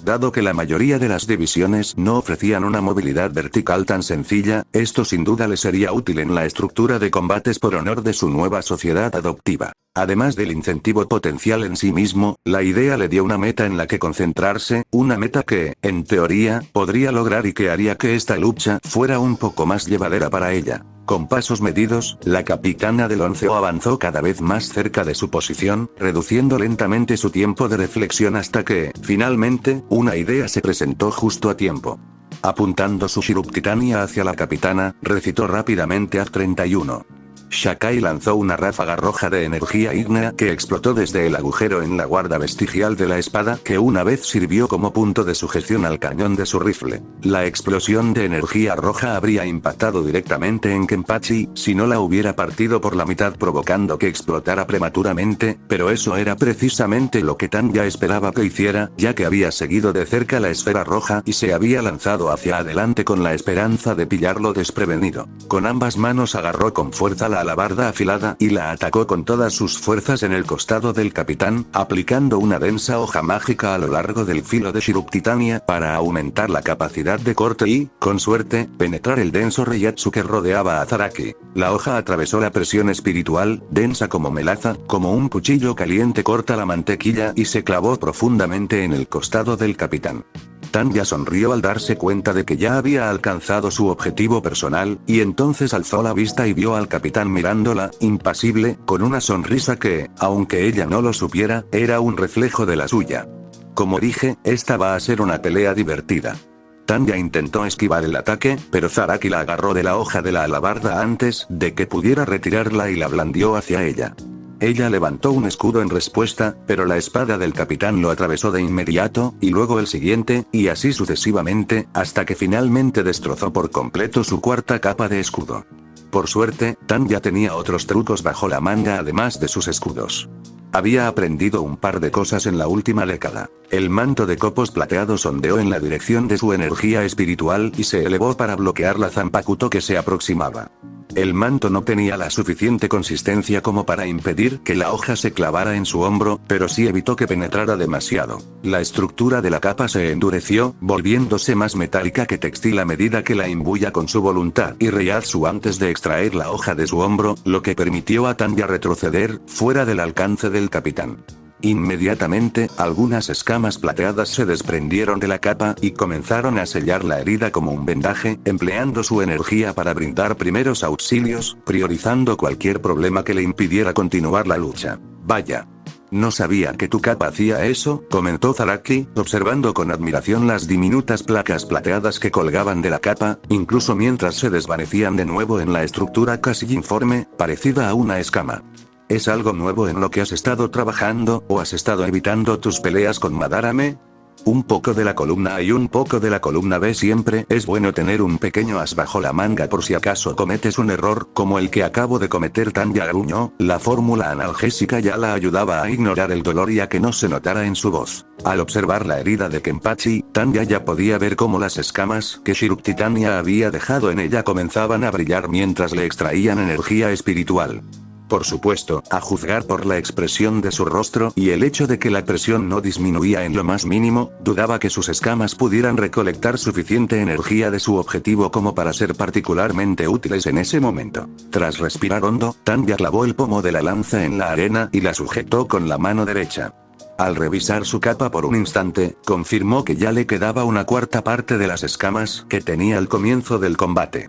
Dado que la mayoría de las divisiones no ofrecían una movilidad vertical tan sencilla, esto sin duda le sería útil en la estructura de combates por honor de su nueva sociedad adoptiva. Además del incentivo potencial en sí mismo, la idea le dio una meta en la que concentrarse, una meta que, en teoría, podría lograr y que haría que esta lucha fuera un poco más llevadera para ella. Con pasos medidos, la capitana del 11 avanzó cada vez más cerca de su posición, reduciendo lentamente su tiempo de reflexión hasta que, finalmente, una idea se presentó justo a tiempo. Apuntando su Shiruptitania hacia la capitana, recitó rápidamente a 31. Shakai lanzó una ráfaga roja de energía ígnea que explotó desde el agujero en la guarda vestigial de la espada que una vez sirvió como punto de sujeción al cañón de su rifle. La explosión de energía roja habría impactado directamente en Kenpachi si no la hubiera partido por la mitad provocando que explotara prematuramente, pero eso era precisamente lo que Tanya esperaba que hiciera, ya que había seguido de cerca la esfera roja y se había lanzado hacia adelante con la esperanza de pillarlo desprevenido. Con ambas manos agarró con fuerza la alabarda afilada y la atacó con todas sus fuerzas en el costado del capitán, aplicando una densa hoja mágica a lo largo del filo de Shiruptitania para aumentar la capacidad de corte y, con suerte, penetrar el denso Reiatsu que rodeaba a Zaraki. La hoja atravesó la presión espiritual, densa como melaza, como un cuchillo caliente corta la mantequilla y se clavó profundamente en el costado del capitán. Tanya sonrió al darse cuenta de que ya había alcanzado su objetivo personal, y entonces alzó la vista y vio al capitán mirándola, impasible, con una sonrisa que, aunque ella no lo supiera, era un reflejo de la suya. Como dije, esta va a ser una pelea divertida. Tanya intentó esquivar el ataque, pero Zaraki la agarró de la hoja de la alabarda antes de que pudiera retirarla y la blandió hacia ella. Ella levantó un escudo en respuesta, pero la espada del capitán lo atravesó de inmediato, y luego el siguiente, y así sucesivamente, hasta que finalmente destrozó por completo su cuarta capa de escudo. Por suerte, Tanya tenía otros trucos bajo la manga además de sus escudos. Había aprendido un par de cosas en la última década. El manto de copos plateados ondeó en la dirección de su energía espiritual y se elevó para bloquear la Zanpakuto que se aproximaba. El manto no tenía la suficiente consistencia como para impedir que la hoja se clavara en su hombro, pero sí evitó que penetrara demasiado. La estructura de la capa se endureció, volviéndose más metálica que textil a medida que la imbuía con su voluntad y Reiatsu antes de extraer la hoja de su hombro, lo que permitió a Tanya retroceder, fuera del alcance del capitán. Inmediatamente, algunas escamas plateadas se desprendieron de la capa y comenzaron a sellar la herida como un vendaje, empleando su energía para brindar primeros auxilios, priorizando cualquier problema que le impidiera continuar la lucha. Vaya. No sabía que tu capa hacía eso, comentó Zaraki, observando con admiración las diminutas placas plateadas que colgaban de la capa, incluso mientras se desvanecían de nuevo en la estructura casi informe, parecida a una escama. ¿Es algo nuevo en lo que has estado trabajando, o has estado evitando tus peleas con Madarame? Un poco de la columna A y un poco de la columna B. Siempre es bueno tener un pequeño as bajo la manga por si acaso cometes un error, como el que acabo de cometer. Tanya gruñó. La fórmula analgésica ya la ayudaba a ignorar el dolor y a que no se notara en su voz. Al observar la herida de Kenpachi, Tanya ya podía ver cómo las escamas que Shiruptitania había dejado en ella comenzaban a brillar mientras le extraían energía espiritual. Por supuesto, a juzgar por la expresión de su rostro y el hecho de que la presión no disminuía en lo más mínimo, dudaba que sus escamas pudieran recolectar suficiente energía de su objetivo como para ser particularmente útiles en ese momento. Tras respirar hondo, Tanya clavó el pomo de la lanza en la arena y la sujetó con la mano derecha. Al revisar su capa por un instante, confirmó que ya le quedaba una cuarta parte de las escamas que tenía al comienzo del combate.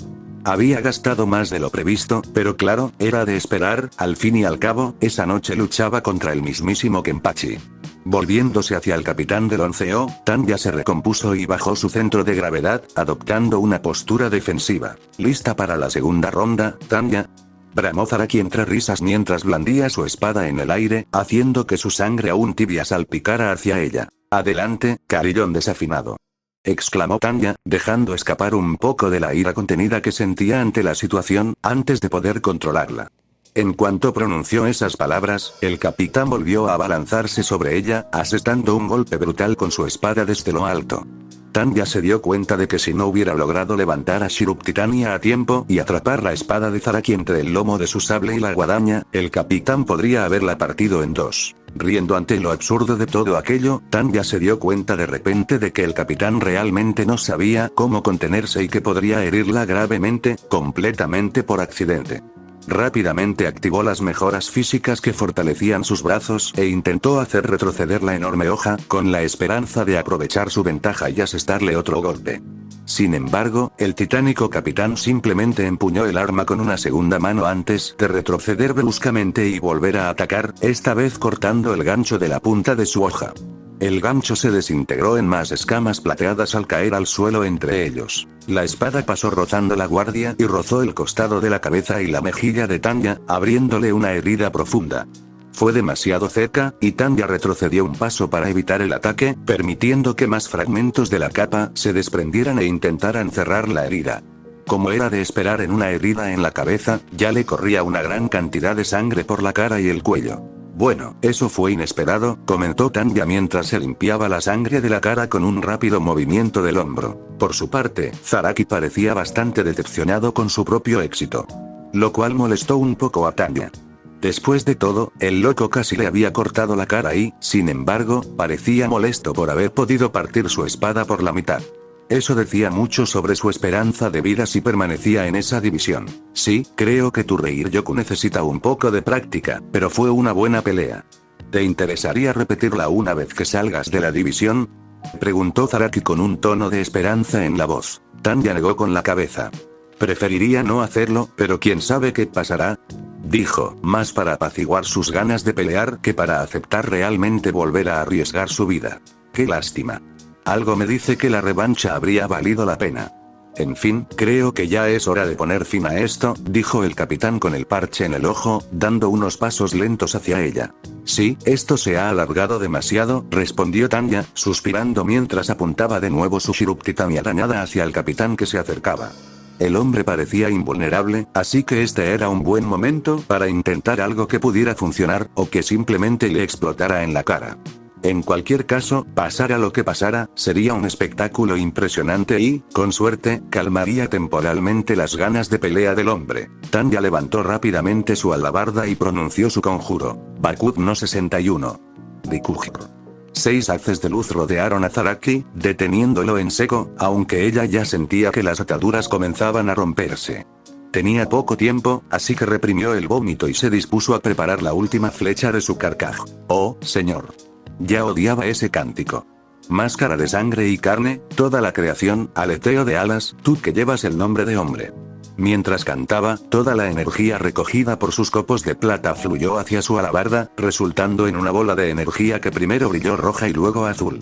Había gastado más de lo previsto, pero claro, era de esperar. Al fin y al cabo, esa noche luchaba contra el mismísimo Kenpachi. Volviéndose hacia el capitán del 11O, Tanya se recompuso y bajó su centro de gravedad, adoptando una postura defensiva. ¿Lista para la segunda ronda, Tanya? Bramó Zaraki entre risas mientras blandía su espada en el aire, haciendo que su sangre aún tibia salpicara hacia ella. Adelante, carillón desafinado. exclamó Tanya, dejando escapar un poco de la ira contenida que sentía ante la situación, antes de poder controlarla. En cuanto pronunció esas palabras, el capitán volvió a abalanzarse sobre ella, asestando un golpe brutal con su espada desde lo alto. Tanya se dio cuenta de que si no hubiera logrado levantar a Shiruk-Titania a tiempo y atrapar la espada de Zaraki entre el lomo de su sable y la guadaña, el capitán podría haberla partido en dos. Riendo ante lo absurdo de todo aquello, Tanya se dio cuenta de repente de que el capitán realmente no sabía cómo contenerse y que podría herirla gravemente, completamente por accidente. Rápidamente activó las mejoras físicas que fortalecían sus brazos e intentó hacer retroceder la enorme hoja, con la esperanza de aprovechar su ventaja y asestarle otro golpe. Sin embargo, el titánico capitán simplemente empuñó el arma con una segunda mano antes de retroceder bruscamente y volver a atacar, esta vez cortando el gancho de la punta de su hoja. El gancho se desintegró en más escamas plateadas al caer al suelo entre ellos. La espada pasó rozando la guardia y rozó el costado de la cabeza y la mejilla de Tanya, abriéndole una herida profunda. Fue demasiado cerca, y Tanya retrocedió un paso para evitar el ataque, permitiendo que más fragmentos de la capa se desprendieran e intentaran cerrar la herida. Como era de esperar en una herida en la cabeza, ya le corría una gran cantidad de sangre por la cara y el cuello. Bueno, eso fue inesperado, comentó Tanya mientras se limpiaba la sangre de la cara con un rápido movimiento del hombro. Por su parte, Zaraki parecía bastante decepcionado con su propio éxito. Lo cual molestó un poco a Tanya. Después de todo, el loco casi le había cortado la cara y, sin embargo, parecía molesto por haber podido partir su espada por la mitad. Eso decía mucho sobre su esperanza de vida si permanecía en esa división. Sí, creo que tu Reiryoku necesita un poco de práctica, pero fue una buena pelea. ¿Te interesaría repetirla una vez que salgas de la división?, preguntó Zaraki con un tono de esperanza en la voz. Tanya negó con la cabeza. Preferiría no hacerlo, pero quién sabe qué pasará, dijo, más para apaciguar sus ganas de pelear que para aceptar realmente volver a arriesgar su vida. Qué lástima. Algo me dice que la revancha habría valido la pena. En fin, creo que ya es hora de poner fin a esto, dijo el capitán con el parche en el ojo, dando unos pasos lentos hacia ella. Sí, esto se ha alargado demasiado, respondió Tanya, suspirando mientras apuntaba de nuevo su Shiruk-Titania dañada hacia el capitán que se acercaba. El hombre parecía invulnerable, así que este era un buen momento para intentar algo que pudiera funcionar, o que simplemente le explotara en la cara. En cualquier caso, pasara lo que pasara, sería un espectáculo impresionante y, con suerte, calmaría temporalmente las ganas de pelea del hombre. Tanya levantó rápidamente su alabarda y pronunció su conjuro. Bakut no 61. Rikujiro. 6 haces de luz rodearon a Zaraki, deteniéndolo en seco, aunque ella ya sentía que las ataduras comenzaban a romperse. Tenía poco tiempo, así que reprimió el vómito y se dispuso a preparar la última flecha de su carcaj. Oh, señor. Ya odiaba ese cántico. Máscara de sangre y carne, toda la creación, aleteo de alas, tú que llevas el nombre de hombre. Mientras cantaba, toda la energía recogida por sus copos de plata fluyó hacia su alabarda, resultando en una bola de energía que primero brilló roja y luego azul.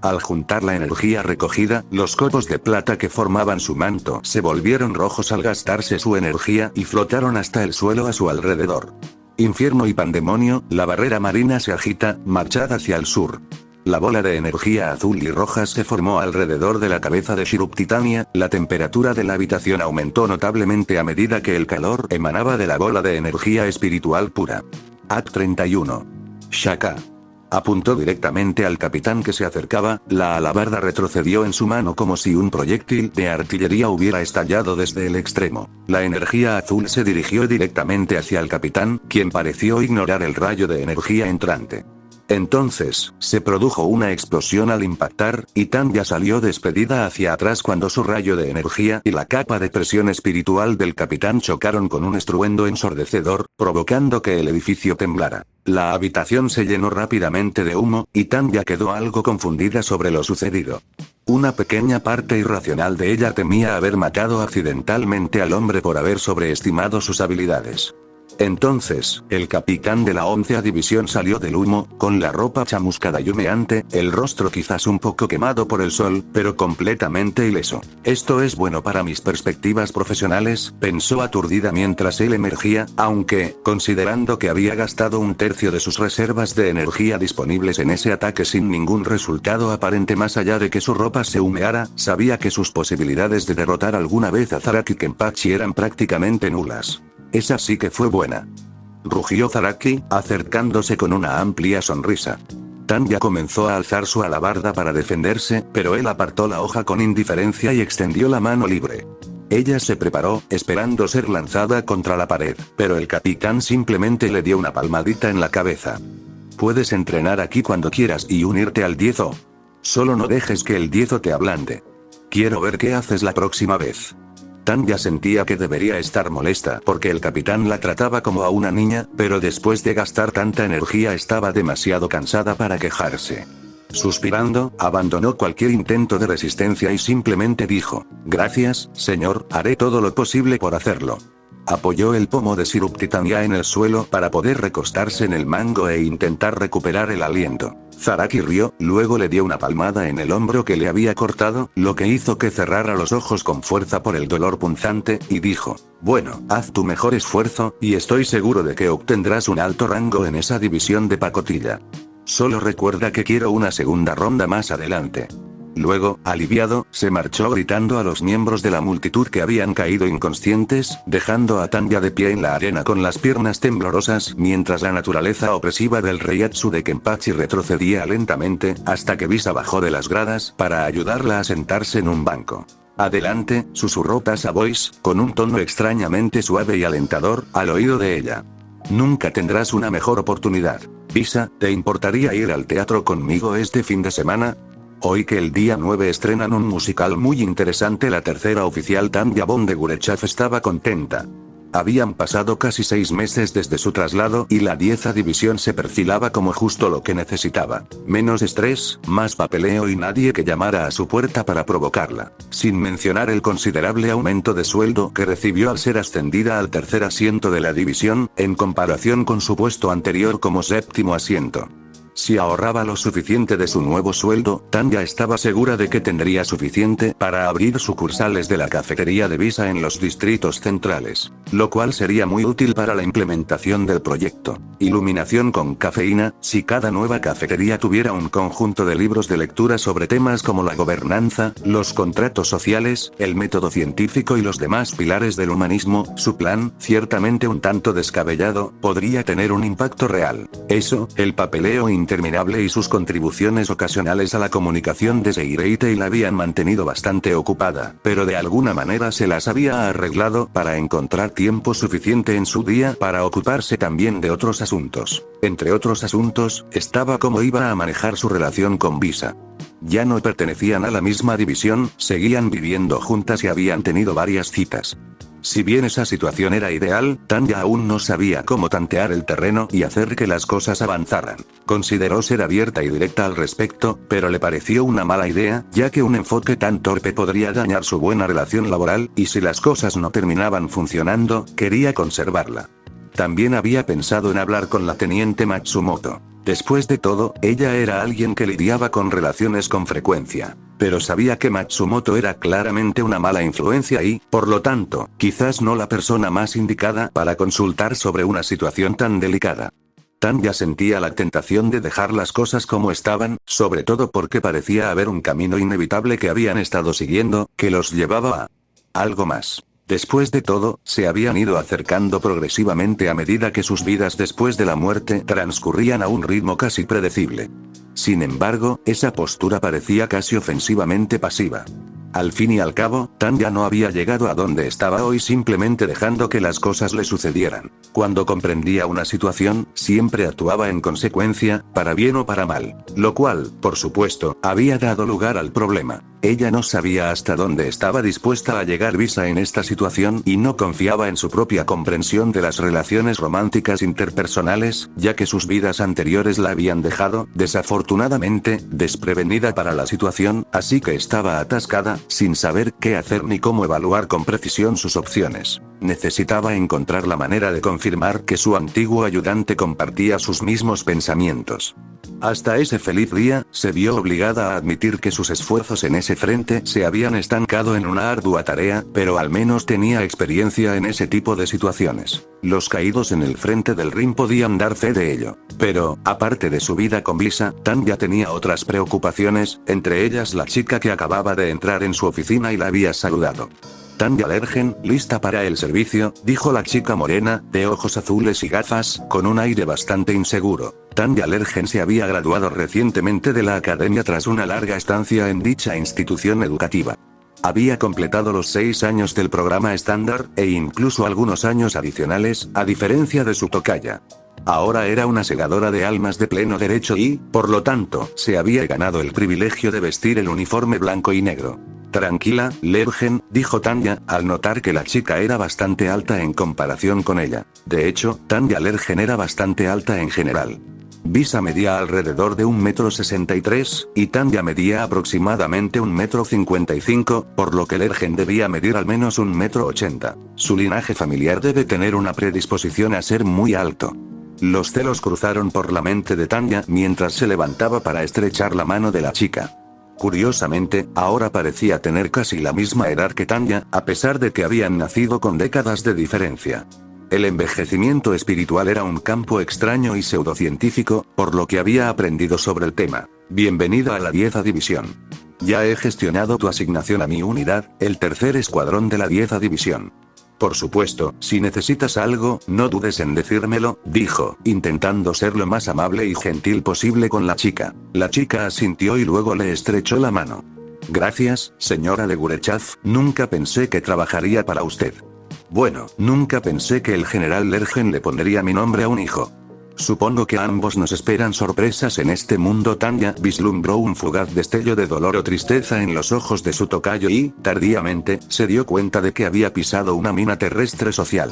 Al juntar la energía recogida, los copos de plata que formaban su manto se volvieron rojos al gastarse su energía y flotaron hasta el suelo a su alrededor. Infierno y pandemonio, la barrera marina se agita, marchad hacia el sur. La bola de energía azul y roja se formó alrededor de la cabeza de Shiruk-Titania, la temperatura de la habitación aumentó notablemente a medida que el calor emanaba de la bola de energía espiritual pura. Act 31. Shaka. Apuntó directamente al capitán que se acercaba, la alabarda retrocedió en su mano como si un proyectil de artillería hubiera estallado desde el extremo. La energía azul se dirigió directamente hacia el capitán, quien pareció ignorar el rayo de energía entrante. Entonces, se produjo una explosión al impactar, y Tanya salió despedida hacia atrás cuando su rayo de energía y la capa de presión espiritual del capitán chocaron con un estruendo ensordecedor, provocando que el edificio temblara. La habitación se llenó rápidamente de humo, y Tanya quedó algo confundida sobre lo sucedido. Una pequeña parte irracional de ella temía haber matado accidentalmente al hombre por haber sobreestimado sus habilidades. Entonces, el capitán de la 11ª división salió del humo, con la ropa chamuscada y humeante, el rostro quizás un poco quemado por el sol, pero completamente ileso. Esto es bueno para mis perspectivas profesionales, pensó aturdida mientras él emergía, aunque, considerando que había gastado un tercio de sus reservas de energía disponibles en ese ataque sin ningún resultado aparente más allá de que su ropa se humeara, sabía que sus posibilidades de derrotar alguna vez a Zaraki Kenpachi eran prácticamente nulas. Esa sí que fue buena. Rugió Zaraki, acercándose con una amplia sonrisa. Tanya comenzó a alzar su alabarda para defenderse, pero él apartó la hoja con indiferencia y extendió la mano libre. Ella se preparó, esperando ser lanzada contra la pared, pero el capitán simplemente le dio una palmadita en la cabeza. Puedes entrenar aquí cuando quieras y unirte al Diezo. Solo no dejes que el Diezo te ablande. Quiero ver qué haces la próxima vez. Tanya sentía que debería estar molesta porque el capitán la trataba como a una niña, pero después de gastar tanta energía estaba demasiado cansada para quejarse. Suspirando, abandonó cualquier intento de resistencia y simplemente dijo, gracias, señor, haré todo lo posible por hacerlo. Apoyó el pomo de sirup titania en el suelo para poder recostarse en el mango e intentar recuperar el aliento. Zaraki rió, luego le dio una palmada en el hombro que le había cortado, lo que hizo que cerrara los ojos con fuerza por el dolor punzante, y dijo, bueno, haz tu mejor esfuerzo, y estoy seguro de que obtendrás un alto rango en esa división de pacotilla. Solo recuerda que quiero una segunda ronda más adelante. Luego, aliviado, se marchó gritando a los miembros de la multitud que habían caído inconscientes, dejando a Tanya de pie en la arena con las piernas temblorosas mientras la naturaleza opresiva del Reiatsu de Kenpachi retrocedía lentamente, hasta que Bisa bajó de las gradas para ayudarla a sentarse en un banco. Adelante, susurró Tasa Voice, con un tono extrañamente suave y alentador, al oído de ella. Nunca tendrás una mejor oportunidad. Bisa, ¿te importaría ir al teatro conmigo este fin de semana? Hoy que el día 9 estrenan un musical muy interesante. La tercera oficial Tanya Von de Gurechaf estaba contenta. Habían pasado casi 6 meses desde su traslado y la 10ª división se perfilaba como justo lo que necesitaba. Menos estrés, más papeleo y nadie que llamara a su puerta para provocarla. Sin mencionar el considerable aumento de sueldo que recibió al ser ascendida al tercer asiento de la división, en comparación con su puesto anterior como séptimo asiento. Si ahorraba lo suficiente de su nuevo sueldo, Tanya estaba segura de que tendría suficiente para abrir sucursales de la cafetería de Bisa en los distritos centrales, lo cual sería muy útil para la implementación del proyecto. Iluminación con cafeína, si cada nueva cafetería tuviera un conjunto de libros de lectura sobre temas como la gobernanza, los contratos sociales, el método científico y los demás pilares del humanismo, su plan, ciertamente un tanto descabellado, podría tener un impacto real. Eso, el papeleo interminable y sus contribuciones ocasionales a la comunicación de Seireitei la habían mantenido bastante ocupada, pero de alguna manera se las había arreglado para encontrar tiempo suficiente en su día para ocuparse también de otros asuntos. Entre otros asuntos, estaba cómo iba a manejar su relación con Bisa. Ya no pertenecían a la misma división, seguían viviendo juntas y habían tenido varias citas. Si bien esa situación era ideal, Tanya aún no sabía cómo tantear el terreno y hacer que las cosas avanzaran. Consideró ser abierta y directa al respecto, pero le pareció una mala idea, ya que un enfoque tan torpe podría dañar su buena relación laboral, y si las cosas no terminaban funcionando, quería conservarla. También había pensado en hablar con la teniente Matsumoto. Después de todo, ella era alguien que lidiaba con relaciones con frecuencia. Pero sabía que Matsumoto era claramente una mala influencia y, por lo tanto, quizás no la persona más indicada para consultar sobre una situación tan delicada. Tanya sentía la tentación de dejar las cosas como estaban, sobre todo porque parecía haber un camino inevitable que habían estado siguiendo, que los llevaba a algo más. Después de todo, se habían ido acercando progresivamente a medida que sus vidas después de la muerte transcurrían a un ritmo casi predecible. Sin embargo, esa postura parecía casi ofensivamente pasiva. Al fin y al cabo, Tanya no había llegado a donde estaba hoy simplemente dejando que las cosas le sucedieran. Cuando comprendía una situación, siempre actuaba en consecuencia, para bien o para mal. Lo cual, por supuesto, había dado lugar al problema. Ella no sabía hasta dónde estaba dispuesta a llegar Bisa en esta situación y no confiaba en su propia comprensión de las relaciones románticas interpersonales, ya que sus vidas anteriores la habían dejado, desafortunadamente, desprevenida para la situación, así que estaba atascada, sin saber qué hacer ni cómo evaluar con precisión sus opciones. Necesitaba encontrar la manera de confiar confirmar que su antiguo ayudante compartía sus mismos pensamientos. Hasta ese feliz día, se vio obligada a admitir que sus esfuerzos en ese frente se habían estancado en una ardua tarea, pero al menos tenía experiencia en ese tipo de situaciones. Los caídos en el frente del ring podían dar fe de ello. Pero, aparte de su vida con Lisa, Tanya tenía otras preocupaciones, entre ellas la chica que acababa de entrar en su oficina y la había saludado. Tanya Lergen, lista para el servicio, dijo la chica morena, de ojos azules y gafas, con un aire bastante inseguro. Tanya Lergen se había graduado recientemente de la academia tras una larga estancia en dicha institución educativa. Había completado los 6 años del programa estándar, e incluso algunos años adicionales, a diferencia de su tocaya. Ahora era una segadora de almas de pleno derecho y, por lo tanto, se había ganado el privilegio de vestir el uniforme blanco y negro. Tranquila, Lergen, dijo Tanya, al notar que la chica era bastante alta en comparación con ella. De hecho, Tanya Lergen era bastante alta en general. Lisa medía alrededor de 1,63 m, y Tanya medía aproximadamente 1,55 m, por lo que Lergen debía medir al menos 1,80 m. Su linaje familiar debe tener una predisposición a ser muy alto. Los celos cruzaron por la mente de Tanya mientras se levantaba para estrechar la mano de la chica. Curiosamente, ahora parecía tener casi la misma edad que Tanya, a pesar de que habían nacido con décadas de diferencia. El envejecimiento espiritual era un campo extraño y pseudocientífico, por lo que había aprendido sobre el tema. Bienvenida a la 10ª división. Ya he gestionado tu asignación a mi unidad, el tercer escuadrón de la 10ª división. Por supuesto, si necesitas algo, no dudes en decírmelo, dijo, intentando ser lo más amable y gentil posible con la chica. La chica asintió y luego le estrechó la mano. Gracias, señora de Gurechav, nunca pensé que trabajaría para usted. Bueno, nunca pensé que el general Lergen le pondría mi nombre a un hijo. Supongo que a ambos nos esperan sorpresas en este mundo. Tanya vislumbró un fugaz destello de dolor o tristeza en los ojos de su tocayo y, tardíamente, se dio cuenta de que había pisado una mina terrestre social.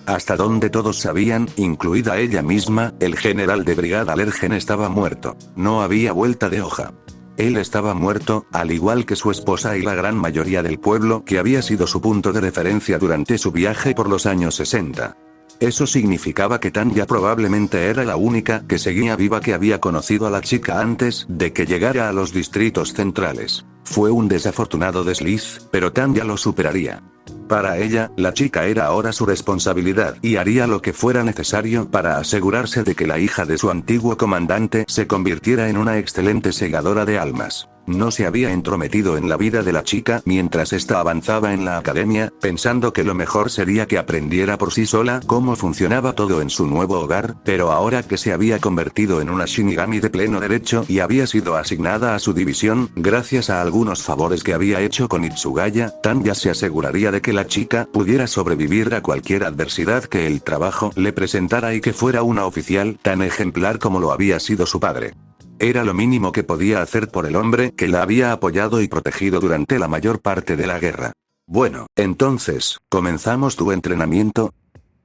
Hasta donde todos sabían, incluida ella misma, el general de brigada Lergen estaba muerto. No había vuelta de hoja. Él estaba muerto, al igual que su esposa y la gran mayoría del pueblo que había sido su punto de referencia durante su viaje por los años 60. Eso significaba que Tanya probablemente era la única que seguía viva que había conocido a la chica antes de que llegara a los distritos centrales. Fue un desafortunado desliz, pero Tanya lo superaría. Para ella, la chica era ahora su responsabilidad y haría lo que fuera necesario para asegurarse de que la hija de su antiguo comandante se convirtiera en una excelente segadora de almas. No se había entrometido en la vida de la chica mientras ésta avanzaba en la academia, pensando que lo mejor sería que aprendiera por sí sola cómo funcionaba todo en su nuevo hogar, pero ahora que se había convertido en una Shinigami de pleno derecho y había sido asignada a su división, gracias a algunos favores que había hecho con Itsugaya, Tanya se aseguraría de que la chica pudiera sobrevivir a cualquier adversidad que el trabajo le presentara y que fuera una oficial tan ejemplar como lo había sido su padre. Era lo mínimo que podía hacer por el hombre que la había apoyado y protegido durante la mayor parte de la guerra. Bueno, entonces, ¿comenzamos tu entrenamiento?,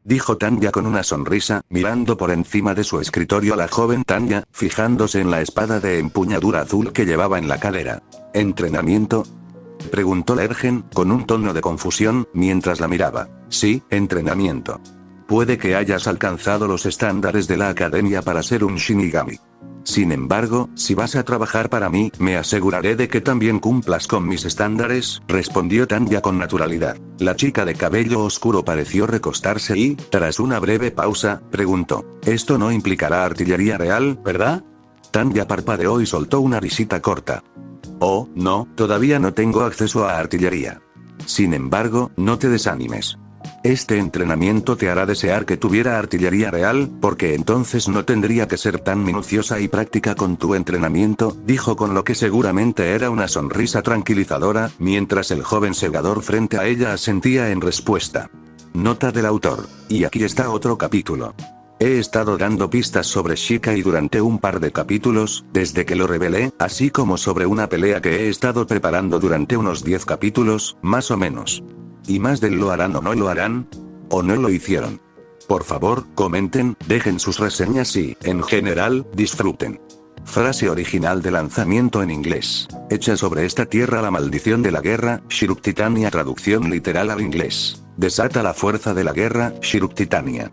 dijo Tanya con una sonrisa, mirando por encima de su escritorio a la joven Tanya, fijándose en la espada de empuñadura azul que llevaba en la cadera. ¿Entrenamiento?, preguntó Lergen, con un tono de confusión, mientras la miraba. Sí, entrenamiento. Puede que hayas alcanzado los estándares de la academia para ser un Shinigami. Sin embargo, si vas a trabajar para mí, me aseguraré de que también cumplas con mis estándares, respondió Tanya con naturalidad. La chica de cabello oscuro pareció recostarse y, tras una breve pausa, preguntó, ¿esto no implicará artillería real, verdad? Tanya parpadeó y soltó una risita corta. Oh, no, todavía no tengo acceso a artillería. Sin embargo, no te desanimes. Este entrenamiento te hará desear que tuviera artillería real, porque entonces no tendría que ser tan minuciosa y práctica con tu entrenamiento, dijo con lo que seguramente era una sonrisa tranquilizadora, mientras el joven segador frente a ella asentía en respuesta. Nota del autor. Y aquí está otro capítulo. He estado dando pistas sobre Shikai durante un par de capítulos, desde que lo revelé, así como sobre una pelea que he estado preparando durante unos 10 capítulos, más o menos. ¿Y más del lo harán o no lo harán? ¿O no lo hicieron? Por favor, comenten, dejen sus reseñas y, en general, disfruten. Frase original de lanzamiento en inglés. Echa sobre esta tierra la maldición de la guerra, Shiruk Titania. Traducción literal al inglés. Desata la fuerza de la guerra, Shiruk Titania.